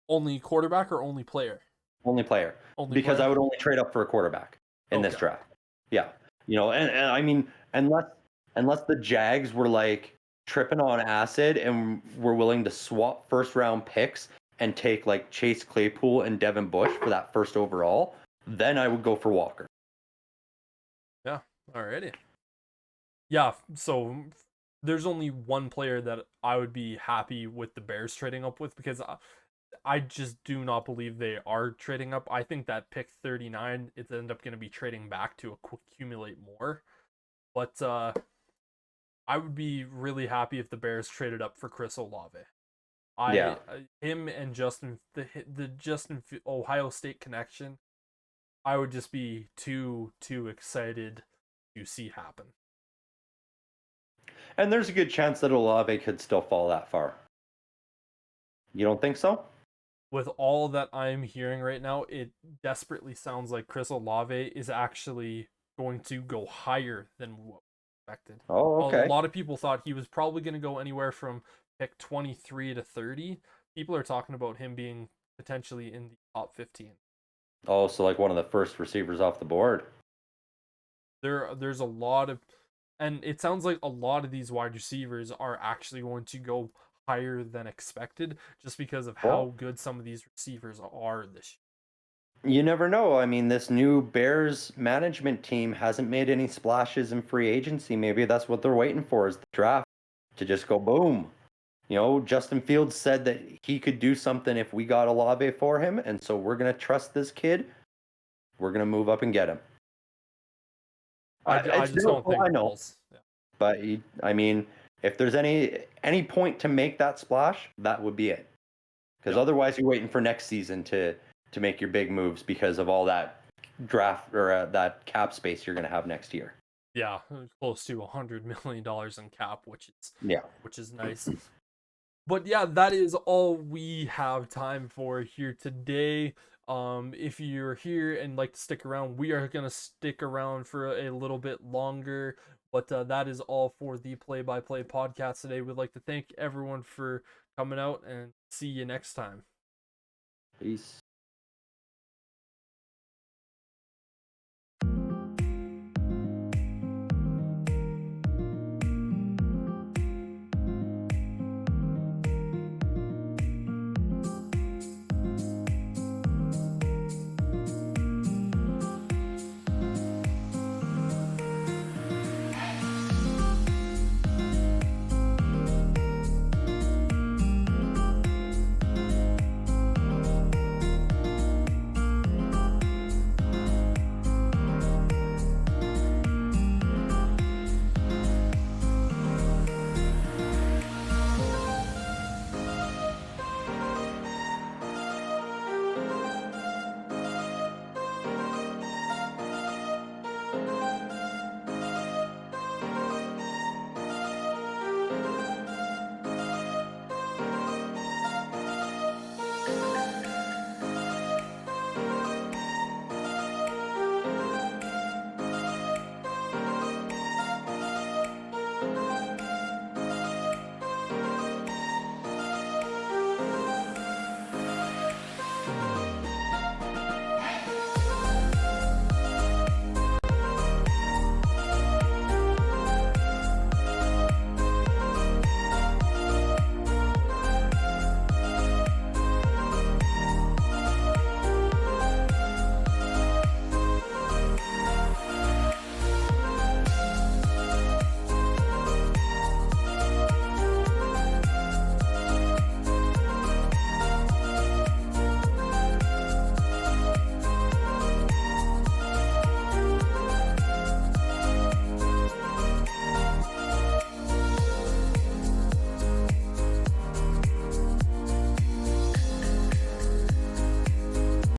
only quarterback or only player? Only player. Only Because player? I would only trade up for a quarterback in this Okay. draft. Yeah. You know, and I mean, unless the Jags were like tripping on acid and were willing to swap first round picks and take like Chase Claypool and Devin Bush for that first overall, then I would go for Walker. Yeah. Alrighty. Yeah. So there's only one player that I would be happy with the Bears trading up with because I just do not believe they are trading up. I think that pick 39, it's end up going to be trading back to accumulate more. But I would be really happy if the Bears traded up for Chris Olave. Yeah. Him and Justin, the Ohio State connection, I would just be too excited to see happen. And there's a good chance that Olave could still fall that far. You don't think so? With all that I'm hearing right now, it desperately sounds like Chris Olave is actually going to go higher than what we expected. Oh, A okay. lot of people thought he was probably going to go anywhere from pick 23 to 30. People are talking about him being potentially in the top 15. Oh, so like one of the first receivers off the board. There's a lot of, and it sounds like a lot of these wide receivers are actually going to go higher than expected just because of how Well, good some of these receivers are this you never know. I mean, this new Bears management team hasn't made any splashes in free agency. Maybe that's what they're waiting for is the draft to just go boom. You know, Justin Fields said that he could do something if we got Olave for him, and so we're gonna trust this kid. We're gonna move up and get him. I It's just don't doubtful, think I the know, Bulls. Yeah. but I mean, if there's any point to make that splash, that would be it. Because Yep. otherwise, you're waiting for next season to make your big moves because of all that draft or that cap space you're going to have next year. Yeah, close to $100 million in cap, Yeah. which is nice. But yeah, that is all we have time for here today. If you're here and like to stick around, we are gonna stick around for a little bit longer. But that is all for the Play by Play podcast today. We'd like to thank everyone for coming out and see you next time. Peace.